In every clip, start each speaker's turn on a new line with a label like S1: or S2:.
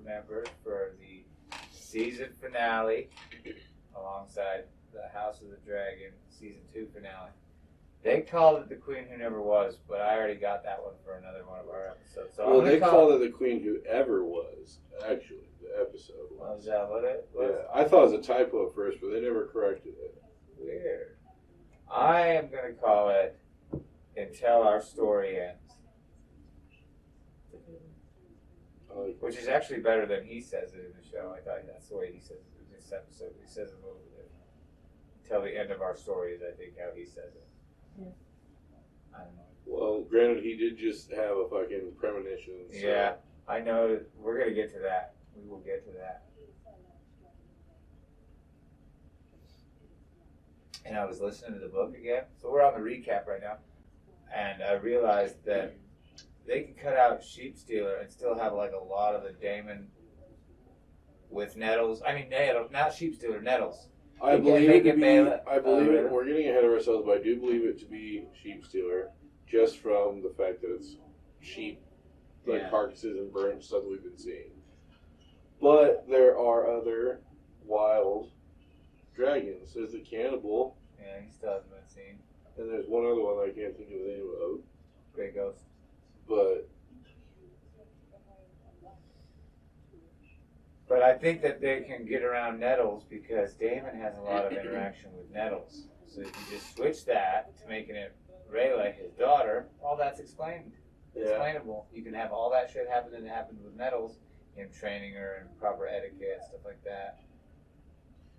S1: members for the season finale alongside the House of the Dragon season 2 finale. They called it The Queen Who Never Was, but I already got that one for another one of our episodes. So
S2: well, they called it The Queen Who Ever Was, actually, the episode was.
S1: Oh, is that what it was?
S2: Yeah, I thought it was a typo at first, but they never corrected it.
S1: Weird. I am going to call it Until Our Story Ends. Which is actually better than he says it in the show. I thought that's the way he says it in this episode. He says it a little bit. Until the end of our story is, I think, how he says it. Yeah. I don't know.
S2: Well, granted, he did just have a fucking premonition. So.
S1: Yeah, I know. We're going to get to that. We will get to that. And I was listening to the book again. So we're on the recap right now. And I realized that they can cut out Sheep Stealer and still have like a lot of the Daemon with Nettles. I mean, not Sheep Stealer, Nettles.
S2: I believe it. We're getting ahead of ourselves, but I do believe it to be Sheep Stealer, just from the fact that it's sheep, like carcasses and burnt stuff we've been seeing. But there are other wild dragons. There's the cannibal.
S1: Yeah, he still hasn't been seen.
S2: And there's one other one I can't think of the name of.
S1: Grey Ghost. But I think that they can get around Nettles because Daemon has a lot of interaction with Nettles. So if you just switch that to making it Rayla, his daughter, all that's explained. Explainable. You can have all that shit happen that happened with Nettles, him training her and proper etiquette, stuff like that.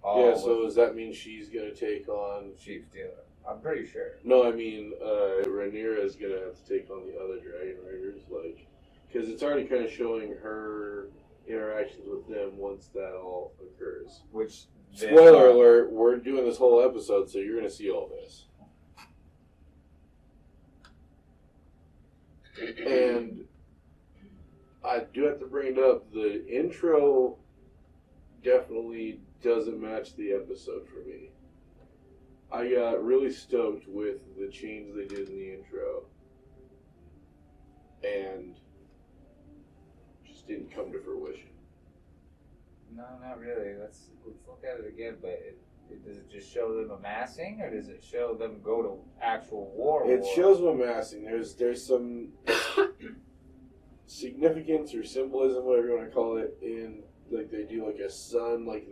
S2: So does that mean she's going to take on
S1: Sheep Stealer? I'm pretty sure.
S2: No, I mean, Rhaenyra is going to have to take on the other Dragon Riders, because it's already kind of showing her interactions with them once that all occurs.
S1: Which,
S2: spoiler alert, we're doing this whole episode, so you're going to see all this. And I do have to bring it up, the intro definitely doesn't match the episode for me. I got really stoked with the change they did in the intro, and just didn't come to fruition.
S1: No, not really. Let's look at it again. But does it just show them amassing, or does it show them go to actual war?
S2: It shows them amassing. There's some significance or symbolism, whatever you want to call it, in like they do like a sun, like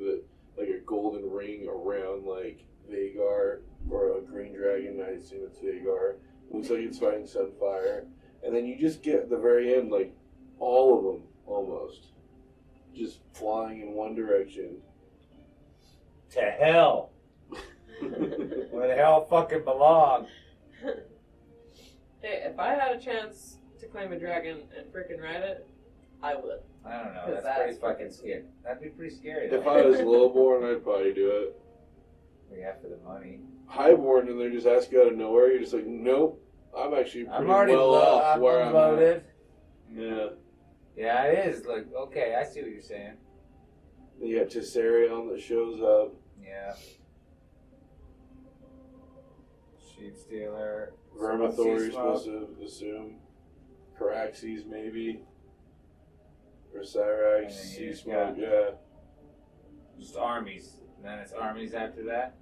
S2: a golden ring around like Vagar, or a green dragon, I assume it's Vagar. Looks like it's fighting Sunfire. And then you just get at the very end, like, all of them, almost, just flying in one direction.
S1: To hell. Where the hell fucking belong.
S3: Hey, if I had a chance to claim a dragon and frickin' ride it, I would.
S1: I don't know, that's pretty fucking scary. That'd be pretty scary, though.
S2: If I was lowborn, I'd probably do it.
S1: Yeah, for the money.
S2: Highborn, and they just ask you out of nowhere. You're just like, nope. I'm actually pretty well off where I'm
S1: loaded.
S2: Yeah.
S1: Yeah, it is. Like, okay, I see what you're saying.
S2: Then you got Tessarion that shows up.
S1: Yeah. Sheep Stealer.
S2: Vermithor, you're supposed to assume. Caraxes, maybe. Or Cyrax, Sea Smoke, yeah.
S1: Just armies. And then it's armies after that?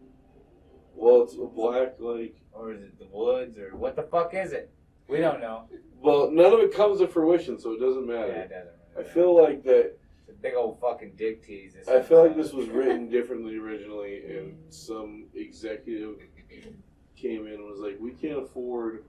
S2: Well, it's a black, like...
S1: Or is it the woods, or what the fuck is it? We don't know.
S2: Well, none of it comes to fruition, so it doesn't matter.
S1: Yeah, it doesn't really
S2: I feel like that...
S1: It's a big old fucking dick tease.
S2: I feel like this was written differently originally, and some executive came in and was like, we can't afford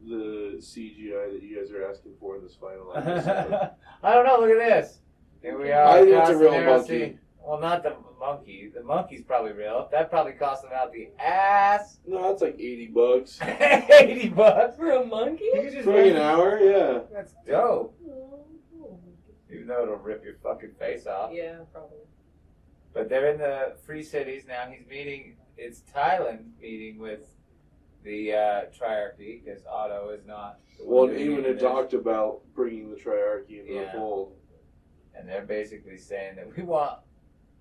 S2: the CGI that you guys are asking for in this final episode.
S1: I don't know, look at this. Here we are.
S2: I think it's a real monkey.
S1: Well, not the monkey. The monkey's probably real. That probably cost them out the ass.
S2: No, that's like $80.
S1: 80 bucks
S3: for a monkey?
S2: For an hour, yeah.
S1: That's dope. Even though it'll rip your fucking face off.
S3: Yeah, probably.
S1: But they're in the Free Cities now. He's meeting. It's Tylan meeting with the Triarchy because Otto is not.
S2: Well, Eamon had talked about bringing the Triarchy into the fold.
S1: And they're basically saying that we want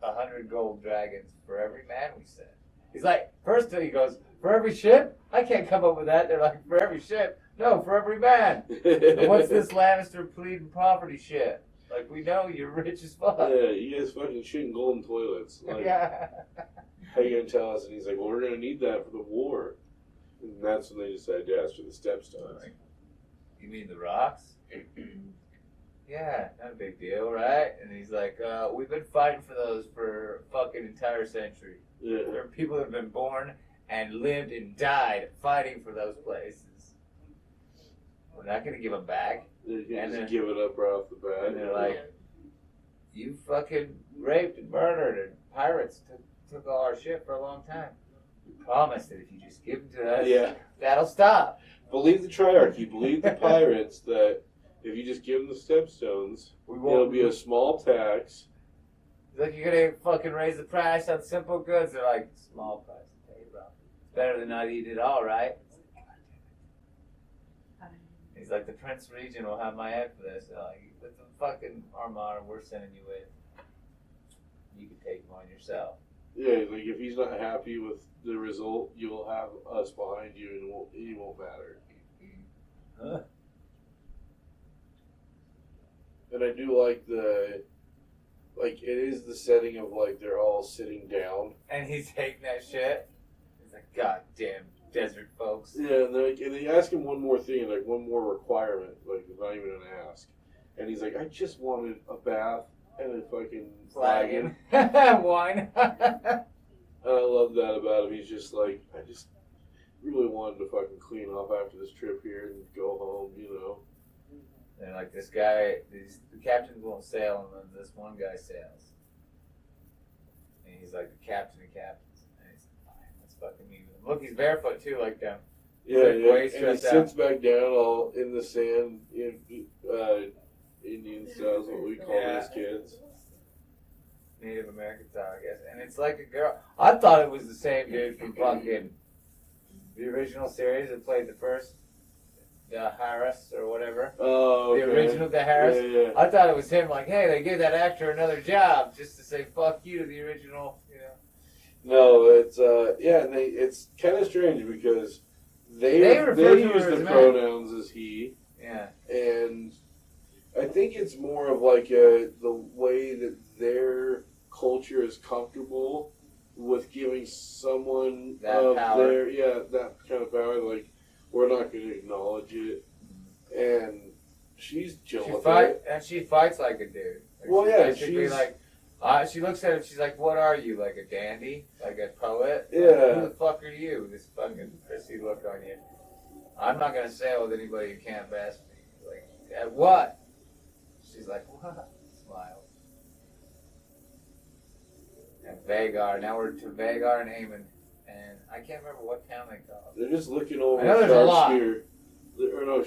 S1: 100 gold dragons for every man we send. He's like, first he goes, for every ship? I can't come up with that. They're like, for every ship? No, for every man. What's this Lannister pleading poverty shit? Like, we know you're rich as fuck.
S2: Yeah, you guys fucking shit in golden toilets. Like,
S1: Yeah.
S2: how you gonna tell us? And he's like, well, we're gonna need that for the war. And that's when they decided to ask for the stepstones.
S1: You mean the rocks? Yeah, not a big deal, right? And he's like, we've been fighting for those for a fucking entire century.
S2: Yeah.
S1: There are people that have been born and lived and died fighting for those places. We're not going to give them back.
S2: You can
S1: And
S2: just
S1: then-
S2: give it up right off the bat.
S1: And they're like, you fucking raped and murdered, and pirates took all our shit for a long time. We promised that if you just give them to us,
S2: yeah.
S1: that'll stop.
S2: Believe the triarchy. Believe the pirates that if you just give them the stepstones,
S1: We
S2: it'll be a small tax.
S1: Like, you're gonna fucking raise the price on simple goods. They're like, small price to pay, bro. It's better than not eating it all, right? He's like, the Prince Regent will have my head for this. They're like, with the fucking armada we're sending you with, you can take him on yourself.
S2: Yeah, like if he's not happy with the result, you'll have us behind you, and it won't matter.
S1: Huh?
S2: And I do like it is the setting of like they're all sitting down.
S1: And he's hating that shit. He's like, goddamn desert folks.
S2: Yeah, and they ask him one more thing, like one more requirement, like not even an ask. And he's like, I just wanted a bath and a fucking flagon.
S1: Wine.
S2: And I love that about him. He's just like, I just really wanted to fucking clean off after this trip here and go home, you know.
S1: And like this guy, the captains won't sail, and then this one guy sails. And he's like the captain of captains. And he's like, fine, let's fucking meet with him. Look, he's barefoot too, like them.
S2: Yeah,
S1: like
S2: yeah.
S1: way
S2: And he
S1: stressed
S2: sits back down all in the sand, Indian style is what we call
S1: Yeah.
S2: these kids.
S1: Native American style, I guess. And it's like a girl. I thought it was the same dude from fucking the original series that played the first Harris or whatever.
S2: Oh, okay.
S1: The original the Harris.
S2: Yeah, yeah.
S1: I thought it was him. Like, hey, they gave that actor another job just to say fuck you to the original. You know.
S2: No, it's and it's kind of strange because they
S1: refer to
S2: use
S1: her
S2: the
S1: as man.
S2: pronouns as he,
S1: Yeah.
S2: and I think it's more of like the way that their culture is comfortable with giving someone
S1: That
S2: of
S1: power.
S2: that kind of power. Like, we're not going to acknowledge it, and she's chilling with it.
S1: She fights like a dude. Like,
S2: Well,
S1: she's
S2: yeah,
S1: basically
S2: she's-
S1: like. She looks at him. She's like, "What are you? Like a dandy? Like a poet?
S2: Yeah.
S1: Like, who the fuck are you? This fucking prissy look on you. I'm not gonna sail with anybody who can't best me. Like, at what?" She's like, "What?" Smile. And Vagar. Now we're to Vagar and Aemon, and I can't remember what town they call it.
S2: They're just looking over
S1: I know there's a lot.
S2: Shark Spear. Or no,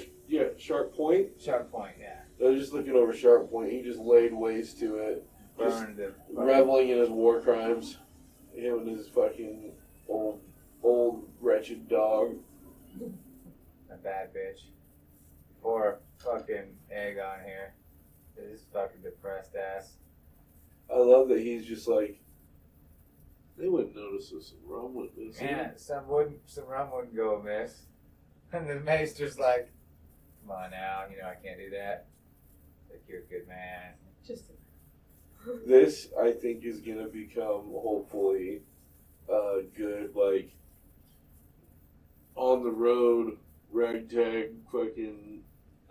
S2: Shark Point.
S1: Sharp Point. Yeah.
S2: They're just looking over Shark Point. He just laid waste to it. Just
S1: Burned the
S2: reveling in his war crimes. Him and his fucking old wretched dog.
S1: A bad bitch. Poor fucking Aegon here. This fucking depressed ass.
S2: I love that he's just like, they wouldn't notice us some rum with this.
S1: Yeah, some rum wouldn't go amiss. And the maester's like, come on now, you know I can't do that. Like, you're a good man.
S3: Just
S2: This, I think, is going to become, hopefully, good, like, on the road, ragtag, fucking...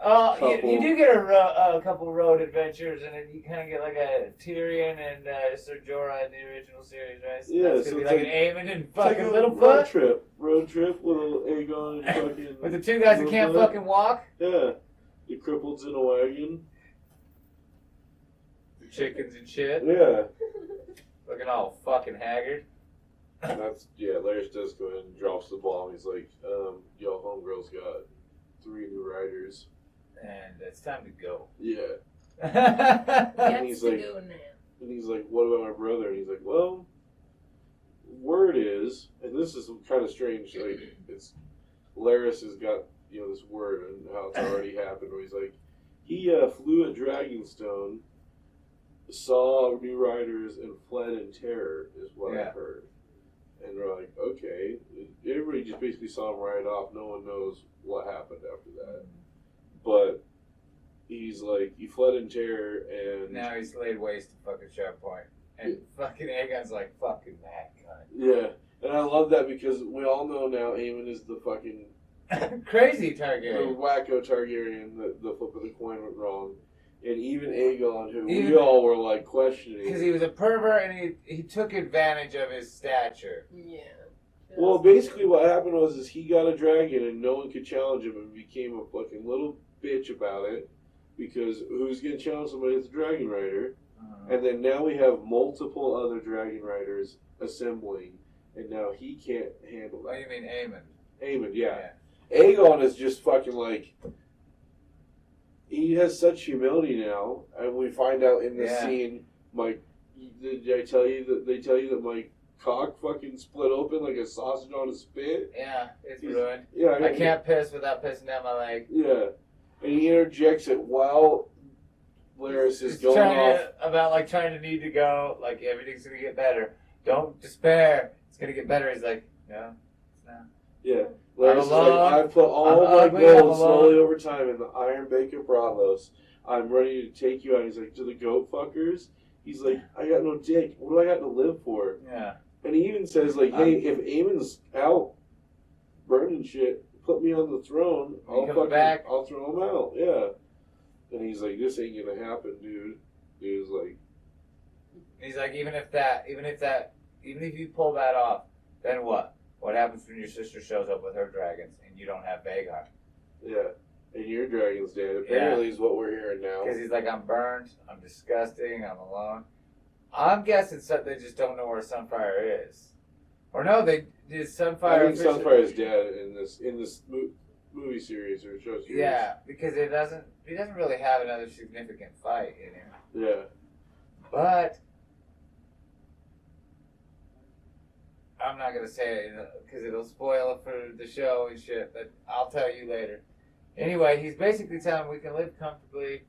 S1: Oh,
S2: Couple.
S1: you do get a couple road adventures, and then you kind of get like a Tyrion and Ser Jorah in the original series, right? So
S2: Yeah,
S1: that's
S2: so
S1: gonna be
S2: it's
S1: like
S2: like-
S1: an Aemon and
S2: It's like
S1: fucking
S2: a
S1: Littlefoot.
S2: road trip, little Aegon and fucking...
S1: With the two guys that can't
S2: Littlefoot.
S1: fucking walk.
S2: Yeah, the cripples in a wagon.
S1: The chickens and shit.
S2: Yeah.
S1: Looking all fucking haggard.
S2: And that's, Larry does go ahead and drops the bomb. He's like, yo, homegirl's got 3 new riders.
S1: And it's time to go.
S2: Yeah.
S3: gets
S2: he's
S3: to
S2: like-
S3: go now.
S2: And he's like, what about my brother? And he's like, well, word is, and this is kind of strange, like, it's, Laris has got, this word and how it's already happened, where he's like, he flew at Dragonstone, saw new riders, and fled in terror, is what
S1: Yeah.
S2: I've heard. And we're like, okay. Everybody just basically saw him ride off. No one knows what happened after that. But he's like, he fled in terror, and
S1: Now he's laid waste to fucking Sharp Point. And fucking Aegon's like, fucking that guy.
S2: yeah. And I love that because we all know now Aemon is the fucking
S1: crazy
S2: the
S1: Targaryen.
S2: wacko Targaryen, the flip of the coin went wrong. And even Aegon, who
S1: Even-
S2: we all were like questioning.
S1: Because he was a pervert and he took advantage of his stature.
S3: Yeah.
S2: Well, basically what happened was he got a dragon and no one could challenge him and became a fucking little bitch about it. Because who's going to challenge somebody that's a dragon rider? And then now we have multiple other dragon riders assembling. And now he can't handle
S1: What do
S2: that.
S1: you mean, Aemon?
S2: Aemon, yeah. Aegon is just fucking like, he has such humility now, and we find out in this scene, Mike, did I tell you that they tell you that my cock fucking split open like a sausage on a spit?
S1: Yeah, it's ruined.
S2: Yeah,
S1: I can't piss without pissing down my leg.
S2: Yeah, and he interjects it while Larys is
S1: He's
S2: going off.
S1: trying to need to go, like everything's gonna get better. Don't despair. It's gonna get better. He's like, no, it's not.
S2: Yeah. Larys is like,
S1: alone.
S2: I put all
S1: I'm
S2: my
S1: ugly, I'm
S2: gold
S1: alone.
S2: slowly over time in the Iron Bacon Bravos. I'm ready to take you out. He's like, to the goat fuckers? He's like, I got no dick. What do I got to live for?
S1: Yeah.
S2: And he even says, like, hey, if Aemon's out burning shit, put me on the throne.
S1: He comes back.
S2: I'll throw him out. Yeah. And he's like, this ain't gonna happen, dude. He was like,
S1: He's like, even if you pull that off, then what? What happens when your sister shows up with her dragons and you don't have Vagar?
S2: yeah. And your dragon's dead. Apparently is what we're hearing now.
S1: Because he's like, I'm burned, I'm disgusting, I'm alone. I'm guessing they just don't know where Sunfire is. Or no, they did Sunfire.
S2: I think Sunfire's dead in this movie series or show series.
S1: Yeah, because he doesn't really have another significant fight in him.
S2: Yeah.
S1: But I'm not gonna say it because it'll spoil it for the show and shit. But I'll tell you later. Anyway, he's basically telling him we can live comfortably.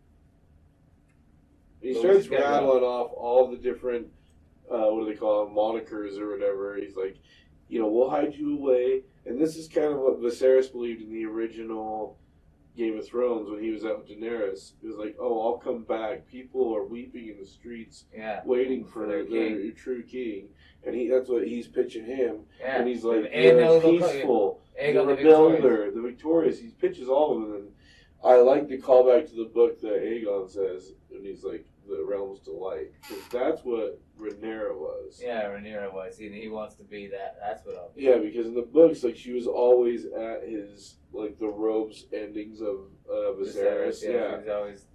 S2: He
S1: But
S2: starts
S1: we just gotta
S2: rattling off all the different, what do they call them, monikers or whatever. He's like, we'll hide you away. And this is kind of what Viserys believed in the original Game of Thrones when he was out with Daenerys. He was like, oh, I'll come back. People are weeping in the streets, waiting for their true king. And that's what he's pitching him.
S1: Yeah.
S2: And he's like,
S1: And
S2: the peaceful, the rebuilder, the victorious. He pitches all of them. And I like the callback to the book that Aegon says, and he's like, the realm's delight. Because that's what Rhaenyra was.
S1: Yeah, Rhaenyra was. He wants to be that. That's what I'll be.
S2: Yeah, because in the books, like, she was always at his, like, the robes endings of Viserys.
S1: Yeah, he was always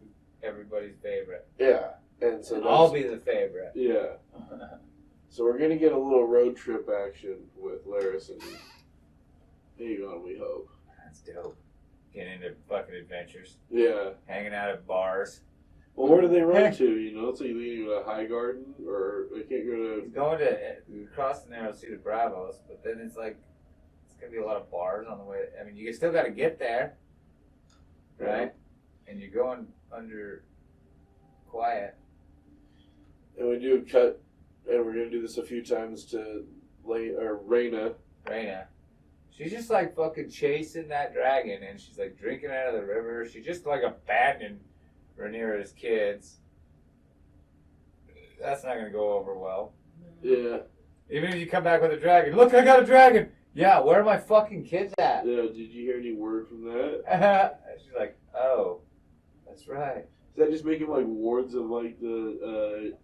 S1: everybody's favorite.
S2: Yeah. And so
S1: I'll be the favorite.
S2: Yeah. So we're going to get a little road trip action with Larys and Aegon, we hope.
S1: That's dope. Getting into fucking adventures.
S2: Yeah.
S1: Hanging out at bars.
S2: Well, where do they run to, So you lead to a High Garden, or they can't go to...
S1: He's going to cross the narrow sea to Bravos, but then it's like, it's going to be a lot of bars on the way. I mean, you still got to get there, right? And you're going under quiet.
S2: And we do a cut, and we're going to do this a few times to Rhaena.
S1: She's just like fucking chasing that dragon, and she's like drinking out of the river. She just like abandoned Rhaenyra's kids. That's not going to go over well.
S2: Yeah.
S1: Even if you come back with a dragon. Look, I got a dragon! Yeah, where are my fucking kids at?
S2: Yeah, did you hear any word from that?
S1: She's like, oh, that's right.
S2: Does that just make him like wards of like the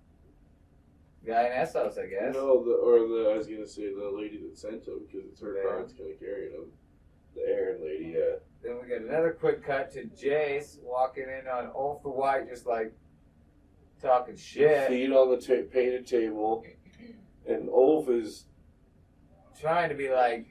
S1: Guy in Essos, I guess.
S2: I was gonna say the lady that sent him because it's her guards kind of carrying him. The Aaron lady, yeah.
S1: Then we get another quick cut to Jace walking in on Ulf the White, just like talking shit.
S2: Feet on the painted table, and Ulf is
S1: trying to be like,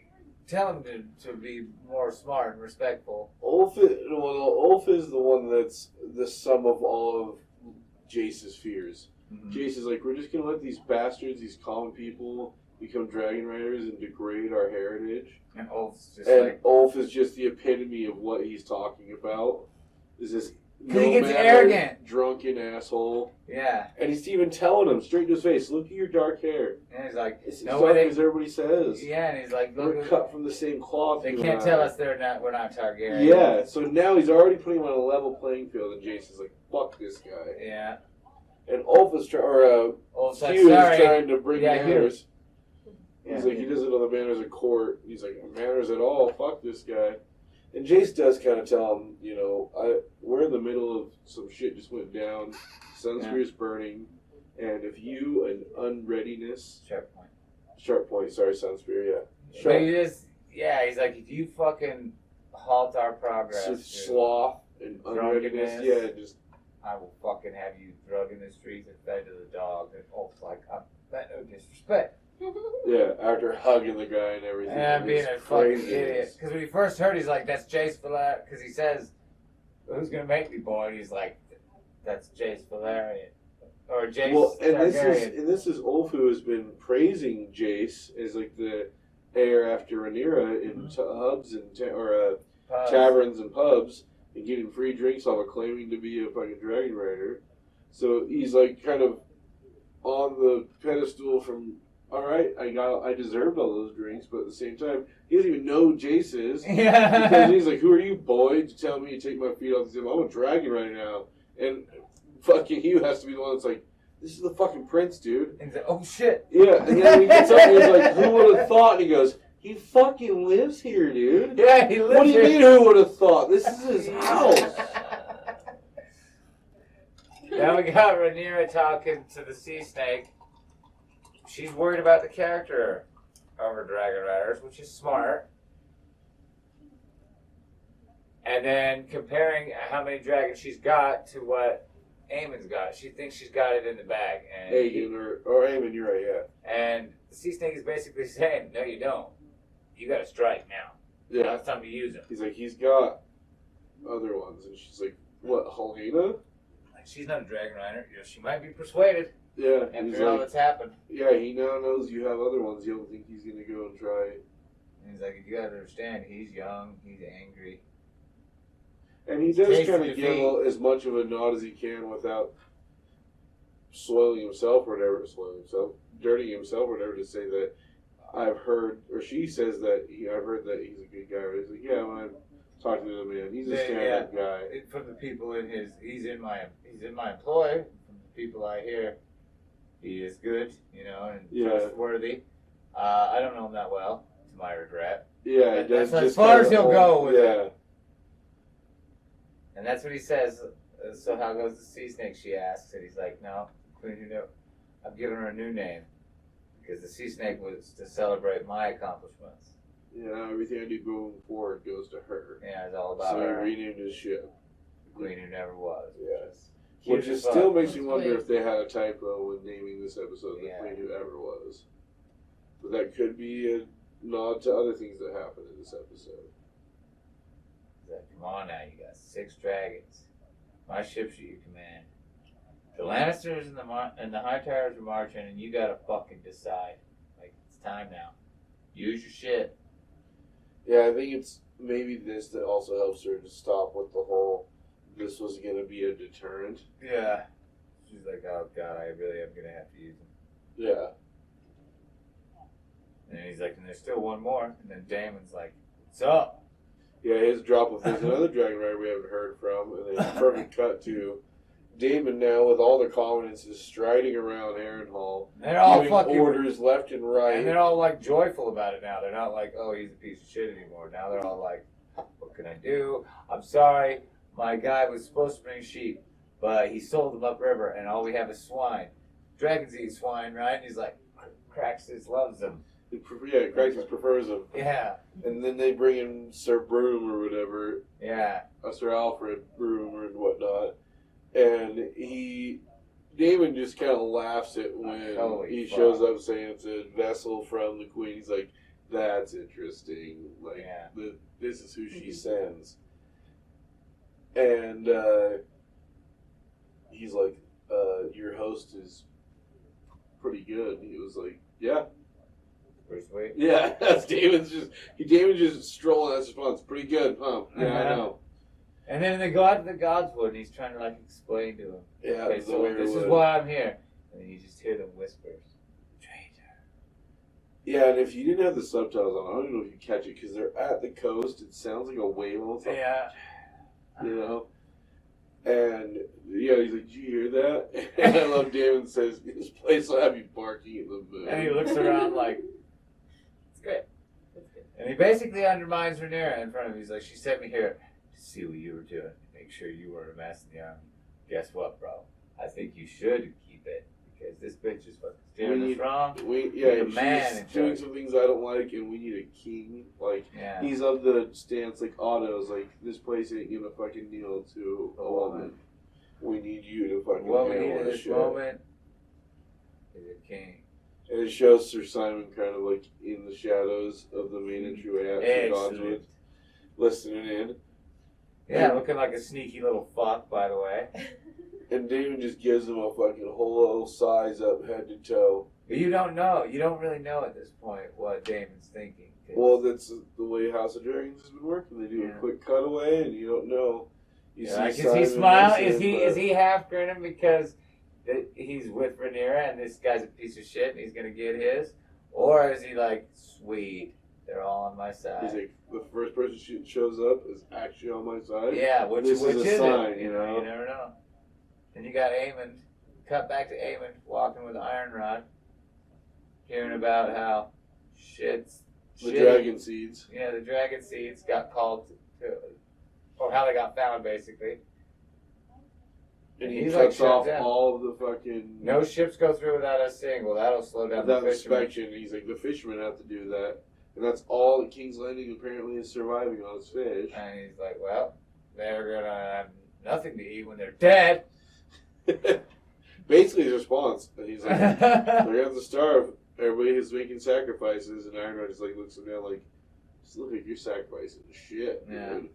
S1: tell him to be more smart and respectful.
S2: Ulf is the one that's the sum of all of Jace's fears.
S1: Mm-hmm.
S2: Jace is like, we're just gonna let these bastards, these common people, become dragon riders and degrade our heritage.
S1: And Ulf's just
S2: and Ulf is just the epitome of what he's talking about. Is this
S1: Because he gets arrogant.
S2: Drunken asshole.
S1: Yeah.
S2: And he's even telling him straight to his face, look at your dark hair.
S1: And he's like,
S2: It's
S1: no way
S2: as everybody says.
S1: Yeah, and he's like,
S2: We're cut from the same cloth.
S1: They can't tell us we're not Targaryen.
S2: Yeah, so now he's already putting him on a level playing field, and Jason's like, fuck this guy.
S1: Yeah.
S2: And Ulf is Hugh is trying to bring manners. He's like, he doesn't know the manners of court. He's like, manners at all, fuck this guy. And Jace does kind of tell him, we're in the middle of some shit just went down. Sunspear's burning. And if you, an unreadiness... Sharp point, sorry, Sunspear, yeah.
S1: But he's like, if you fucking halt our progress...
S2: sloth and unreadiness,
S1: I will fucking have you drugged in the streets and fed to the dogs. And Ulf's like, that no disrespect.
S2: Yeah, after hugging the guy and everything.
S1: And being a fucking idiot. Because when he first heard, he's like, that's Jace Valerian. Because he says, who's going to make me, boy? And he's like, that's Jace Valerian. Or Jace Targaryen.
S2: And this is Ulf, who has been praising Jace as like the heir after Rhaenyra in hubs and taverns and pubs and getting free drinks off of claiming to be a fucking dragon rider. So he's like kind of on the pedestal from... All right, I deserved all those drinks, but at the same time, he doesn't even know who Jace is.
S1: Yeah.
S2: Because he's like, who are you, boy, to tell me to take my feet off the table? I'm a dragon right now. And fucking Hugh has to be the one that's like, this is the fucking prince, dude.
S1: And he's like, oh, shit.
S2: Yeah, and then he gets up and he's like, who would have thought? And he goes, he fucking lives here, dude.
S1: Yeah, he lives here.
S2: What do you mean, who would have thought? This is his house.
S1: Now we got Rhaenyra talking to the sea snake. She's worried about the character of her dragon riders, which is smart. And then comparing how many dragons she's got to what Aemon's got. She thinks she's got it in the bag. And
S2: Aemon, you're right, yeah.
S1: And the sea snake is basically saying, no, you don't. You got to strike now.
S2: Yeah.
S1: Now it's time to use them.
S2: He's like, he's got other ones. And she's like, what, Helena?
S1: Like, she's not a dragon rider. She might be persuaded.
S2: Yeah,
S1: after all that's happened.
S2: Yeah, he now knows you have other ones. You don't think he's going to go and try it.
S1: And he's like, you got to understand, he's young, he's angry.
S2: And he does kind of give as much of a nod as he can without dirtying himself or whatever, to say that I've heard, or she says that I've heard that he's a good guy. But he's like, yeah, when I'm talking to the man, he's a stand-up guy.
S1: From the people he's in my employ. From the people I hear, he is good, and trustworthy. I don't know him that well, to my regret.
S2: Yeah,
S1: that's as far as he'll go with it.
S2: Yeah.
S1: And that's what he says. So how goes the sea snake, she asks. And he's like, no, Queen, I've given her a new name. Because the sea snake was to celebrate my accomplishments.
S2: Yeah, everything I do going forward goes to her.
S1: Yeah, it's all about her.
S2: So he renamed his ship.
S1: The Queen Who Never Was.
S2: Yes. Which still makes me wonder if they had a typo when naming this episode The Queen Who Ever Was. But that could be a nod to other things that happened in this episode.
S1: Come on now, you got 6 dragons. My ship's at your command. The Lannisters and the Hightowers are marching, and you gotta fucking decide. Like, it's time now. Use your shit.
S2: Yeah, I think it's maybe this that also helps her to stop with the whole, this was gonna be a deterrent.
S1: Yeah. She's like, oh god, I really am gonna have to use them.
S2: Yeah.
S1: And he's like, and there's still one more. And then Daemon's like, what's up?
S2: Yeah, his drop of there's another dragon rider we haven't heard from, and then perfect cut to Daemon now with all the confidence is striding around Harrenhal, giving orders left and right.
S1: And they're all like joyful about it now. They're not like, oh, he's a piece of shit anymore. Now they're all like, what can I do? I'm sorry, my guy was supposed to bring sheep, but he sold them upriver, and all we have is swine. Dragons eat swine, right? And he's like, Craxus loves them.
S2: Yeah, Craxus prefers them.
S1: Yeah.
S2: And then they bring in Sir Broom or whatever.
S1: Yeah.
S2: Sir Alfred Broom or whatnot. And Daemon just kind of laughs at when he shows up saying it's a vessel from the Queen. He's like, that's interesting. Like, this is who she sends. And he's like, your host is pretty good. And he was like, yeah.
S1: Pretty sweet.
S2: Yeah, that's Damon's just strolling. That's his response. Pretty good, huh? Yeah, I know.
S1: And then they go out to the Godswood, and he's trying to like explain to him.
S2: Yeah,
S1: Okay,
S2: the
S1: so
S2: weird
S1: this is
S2: wood.
S1: why I'm here. And then you just hear the whispers. Traitor.
S2: Yeah, and if you didn't have the subtitles on, I don't even know if you catch it because they're at the coast. It sounds like a whale. It's like,
S1: Yeah.
S2: you know. And yeah, he's like, "Did you hear that?" And I love Damon says, "This place will have you barking at the moon."
S1: And he looks around like,
S3: It's great. It's good.
S1: and he basically undermines Rhaenyra in front of him. He's like, she sent me here to see what you were doing, make sure you weren't a mess in the army. Guess what, bro? I think you should keep it because this bitch is fucking steering us wrong.
S2: Yeah,
S1: The man in
S2: she's doing
S1: charge.
S2: some things I don't like, and we need a king. Like,
S1: Yeah.
S2: he's of the stance like Otto's. Like, this place ain't gonna fucking kneel to a woman. We need you to fucking
S1: What we
S2: handle
S1: need in
S2: this
S1: this
S2: shit.
S1: moment is a king.
S2: And it shows Sir Simon kind of like in the shadows of the main entryway after Godswood,
S1: Excellent.
S2: listening in.
S1: Yeah, looking like a sneaky little fuck, by the way.
S2: And Damon just gives him a fucking whole little size up head to toe.
S1: But you don't know. You don't really know at this point what Damon's thinking. 'Cause-
S2: Well, that's the way House of Dragons has been working. They do
S1: Yeah.
S2: a quick cutaway, and you don't know. You
S1: yeah, like, is he
S2: Simon
S1: smiling?
S2: listening,
S1: Is
S2: but-
S1: he half grinning because he's with Rhaenyra and this guy's a piece of shit and he's gonna get his, or is he like, sweet, they're all on my side?
S2: He's like, the first person who shows up is actually on my side.
S1: Yeah, which
S2: This
S1: is
S2: is a
S1: it?
S2: sign,
S1: You
S2: you
S1: know,
S2: know?
S1: you never know. And you got Aemon. Cut back to Aemon walking with Iron Rod, hearing about how shit's
S2: The
S1: shitty.
S2: dragon seeds.
S1: Yeah, the dragon seeds got called to, or how they got found, basically.
S2: And he
S1: He's like
S2: cuts
S1: shut
S2: off
S1: down.
S2: all of the fucking...
S1: No ships go through without us seeing. Well, that'll slow down the
S2: without
S1: fishermen.
S2: inspection. He's like, the fishermen have to do that. And that's all that King's Landing apparently is surviving on is fish.
S1: And he's like, well, they're gonna have nothing to eat when they're dead.
S2: Basically his response. And he's like, they're gonna have to starve. Everybody is making sacrifices, and Ironheart just like looks him down like, just look like you're sacrificing shit,
S1: Yeah.
S2: dude.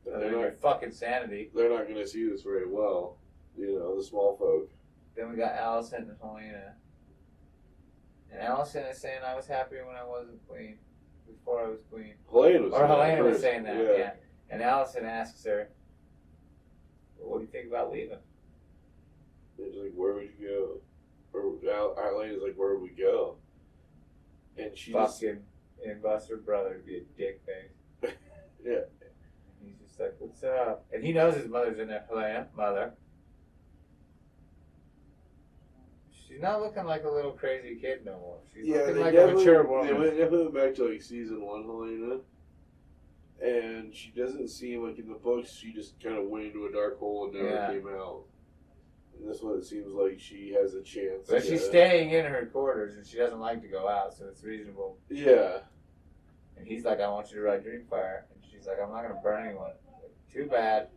S2: But
S1: They're
S2: they're
S1: your
S2: not
S1: fucking sanity.
S2: they're not gonna see this very well. You know, the small folk.
S1: Then we got Alicent and Helena. And Alicent is saying I was happier when I wasn't queen. Before I was queen.
S2: Helena was
S1: Or
S2: saying that
S1: Helena was
S2: first.
S1: saying that, yeah. And Alicent asks her, well, what do you think about leaving?
S2: It's like, where would you go? Or Helena's like, where would we go? And she just,
S1: Fucking and bust her brother to be a dick face.
S2: yeah.
S1: And he's just like, what's up? And he knows his mother's in there, Helena, mother. She's not looking like a little crazy kid no more. She's looking like a mature woman.
S2: They went definitely back to like season 1 Helena. And she doesn't seem like in the books, she just kind of went into a dark hole and never
S1: Yeah.
S2: came out. And this one, it seems like she has a chance.
S1: But she's staying in her quarters and she doesn't like to go out, so it's reasonable.
S2: Yeah.
S1: And he's like, I want you to ride Dreamfire. And she's like, I'm not going to burn anyone. Like, too bad.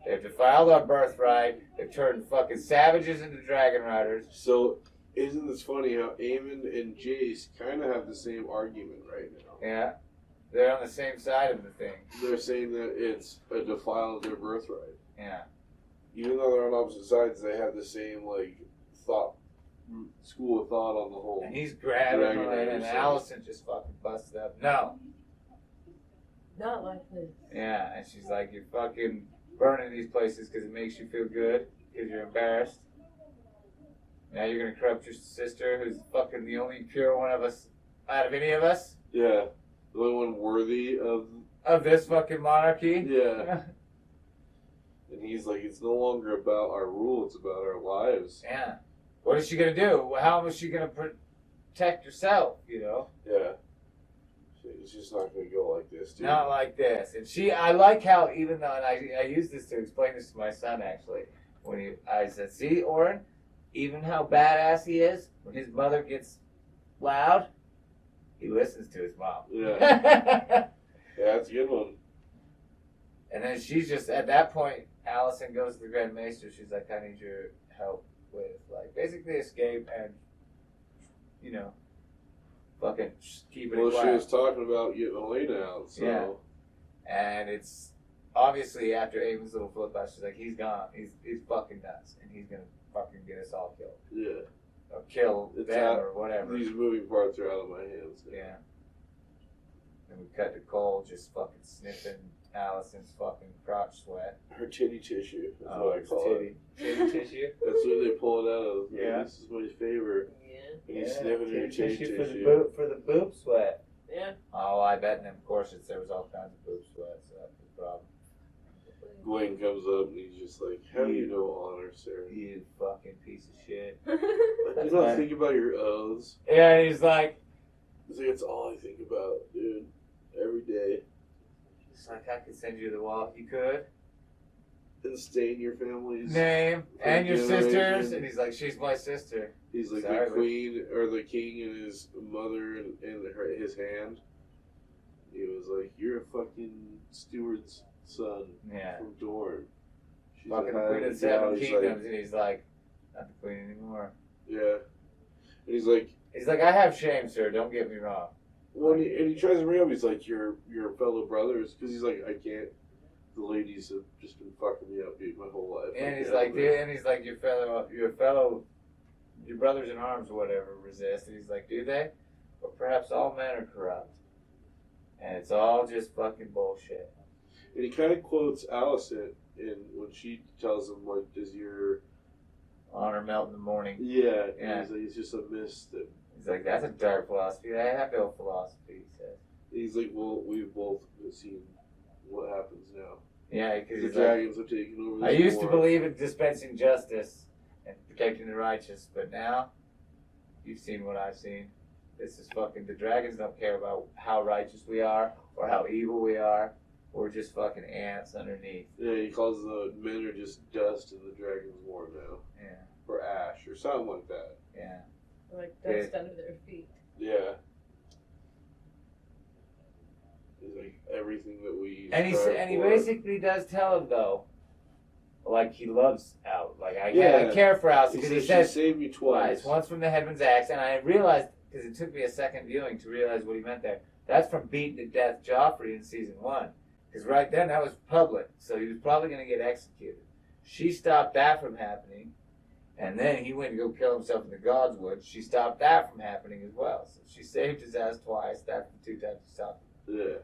S1: They've defiled our birthright. They've turned fucking savages into dragon riders.
S2: So, isn't this funny how Aemon and Jace kind of have the same argument right now?
S1: Yeah. They're on the same side of the thing.
S2: They're saying that it's a defile of their birthright.
S1: Yeah.
S2: Even though they're on opposite sides, they have the same, like, thought, school of thought on the whole.
S1: And he's grabbing
S2: Dragon
S1: her and
S2: riders,
S1: Alicent just fucking busted up. No.
S3: Not like this.
S1: Yeah. And she's like, you're fucking burning these places because it makes you feel good because you're embarrassed. Now you're going to corrupt your sister who's fucking the only pure one of us out of any of us.
S2: Yeah. The only one worthy of
S1: this fucking monarchy.
S2: Yeah. And he's like, it's no longer about our rule, it's about our lives.
S1: Yeah. What is she gonna do? How is she gonna protect herself? You know,
S2: Yeah. It's just not going to go like this, dude.
S1: not like this. And I like how even though, and I used this to explain this to my son actually. I said, see, Oren, even how badass he is when his mother gets loud, he listens to his mom.
S2: Yeah. Yeah, that's a good one.
S1: And then she's just at that point. Alicent goes to the Grand Maester. She's like, I need your help with, like, basically escape and, you know, fucking keep it
S2: Well, she
S1: quiet.
S2: was talking about getting Elena out, so.
S1: Yeah. And it's obviously after Aemon's little flip out, she's like, he's gone. He's fucking nuts. And he's going to fucking get us all killed.
S2: Yeah.
S1: Or kill
S2: It's
S1: them
S2: out-
S1: or whatever.
S2: These moving parts are out of my hands.
S1: Yeah. And we cut to Cole just fucking sniffing Allison's fucking crotch sweat.
S2: Her titty tissue. That's what I call it.
S1: Titty tissue?
S2: That's what they pull it out of.
S1: Yeah.
S2: This is my favorite.
S3: Yeah.
S2: And he's sniffing her titty tissue.
S1: For the boob sweat.
S3: Yeah.
S1: Oh, I bet in them corsets there was all kinds of boob sweat, so that's the problem.
S2: Gwen comes up and he's just like, "Have you no honor, sir?
S1: You fucking piece of shit.
S2: I do not think about your oaths."
S1: Yeah, he's like,
S2: It's all I think about, dude. Every day.
S1: it's like I could send you the wall if you could.
S2: And stain your family's
S1: Name and your
S2: generation.
S1: sisters. And he's like, she's my sister.
S2: He's like
S1: Sorry,
S2: the queen or the king in his mother and his hand. He was like, "You're a fucking steward's son
S1: Yeah.
S2: from Dorne." She's
S1: Fucking
S2: like,
S1: queen of
S2: "Yeah."
S1: seven
S2: He's
S1: kingdoms.
S2: like,
S1: And he's like, not the queen anymore.
S2: yeah. And he's like,
S1: He's like, I have shame, sir. Don't get me wrong.
S2: and he tries to bring up. He's like, "Your fellow brothers," because he's like, "I can't. The ladies have just been fucking me up, dude, my whole life."
S1: And he's
S2: can't
S1: like,
S2: do it."
S1: your brothers in arms or whatever resist. And he's like, do they? Or perhaps all men are corrupt. And it's all just fucking bullshit.
S2: And he kind of quotes Allison when she tells him, like, "Does your
S1: Honor melt in the morning.
S2: yeah?"
S1: Yeah.
S2: He's like, "It's just a mist." And
S1: He's like, that's a dark philosophy. I have no philosophy, he says.
S2: he's like, "Well, we've both seen what happens now.
S1: Yeah, because
S2: The
S1: he's like,
S2: dragons have taken over.
S1: I
S2: This
S1: used to
S2: war."
S1: believe in dispensing justice and protecting the righteous, but now you've seen what I've seen. This is fucking, the dragons don't care about how righteous we are or how evil we are. We're just fucking ants underneath.
S2: Yeah, he calls the men are just dust and the dragons warm now.
S1: Yeah,
S2: Or ash or something like that.
S1: yeah.
S3: Like dust under their feet.
S2: Yeah. He's like, everything that we
S1: And he
S2: strive
S1: he
S2: for-
S1: basically does tell him though, like he loves Al. Like I
S2: Yeah.
S1: care for Al
S2: He
S1: because
S2: says,
S1: he says
S2: "She saved me twice."
S1: once from the headman's axe, and I realized because it took me a second viewing to realize what he meant there. That's from beating to death Joffrey in season 1, because right then that was public, so he was probably going to get executed. She stopped that from happening, and then he went to go kill himself in the Godswood. She stopped that from happening as well. So she saved his ass twice. That's the 2 times he stopped him.
S2: Yeah.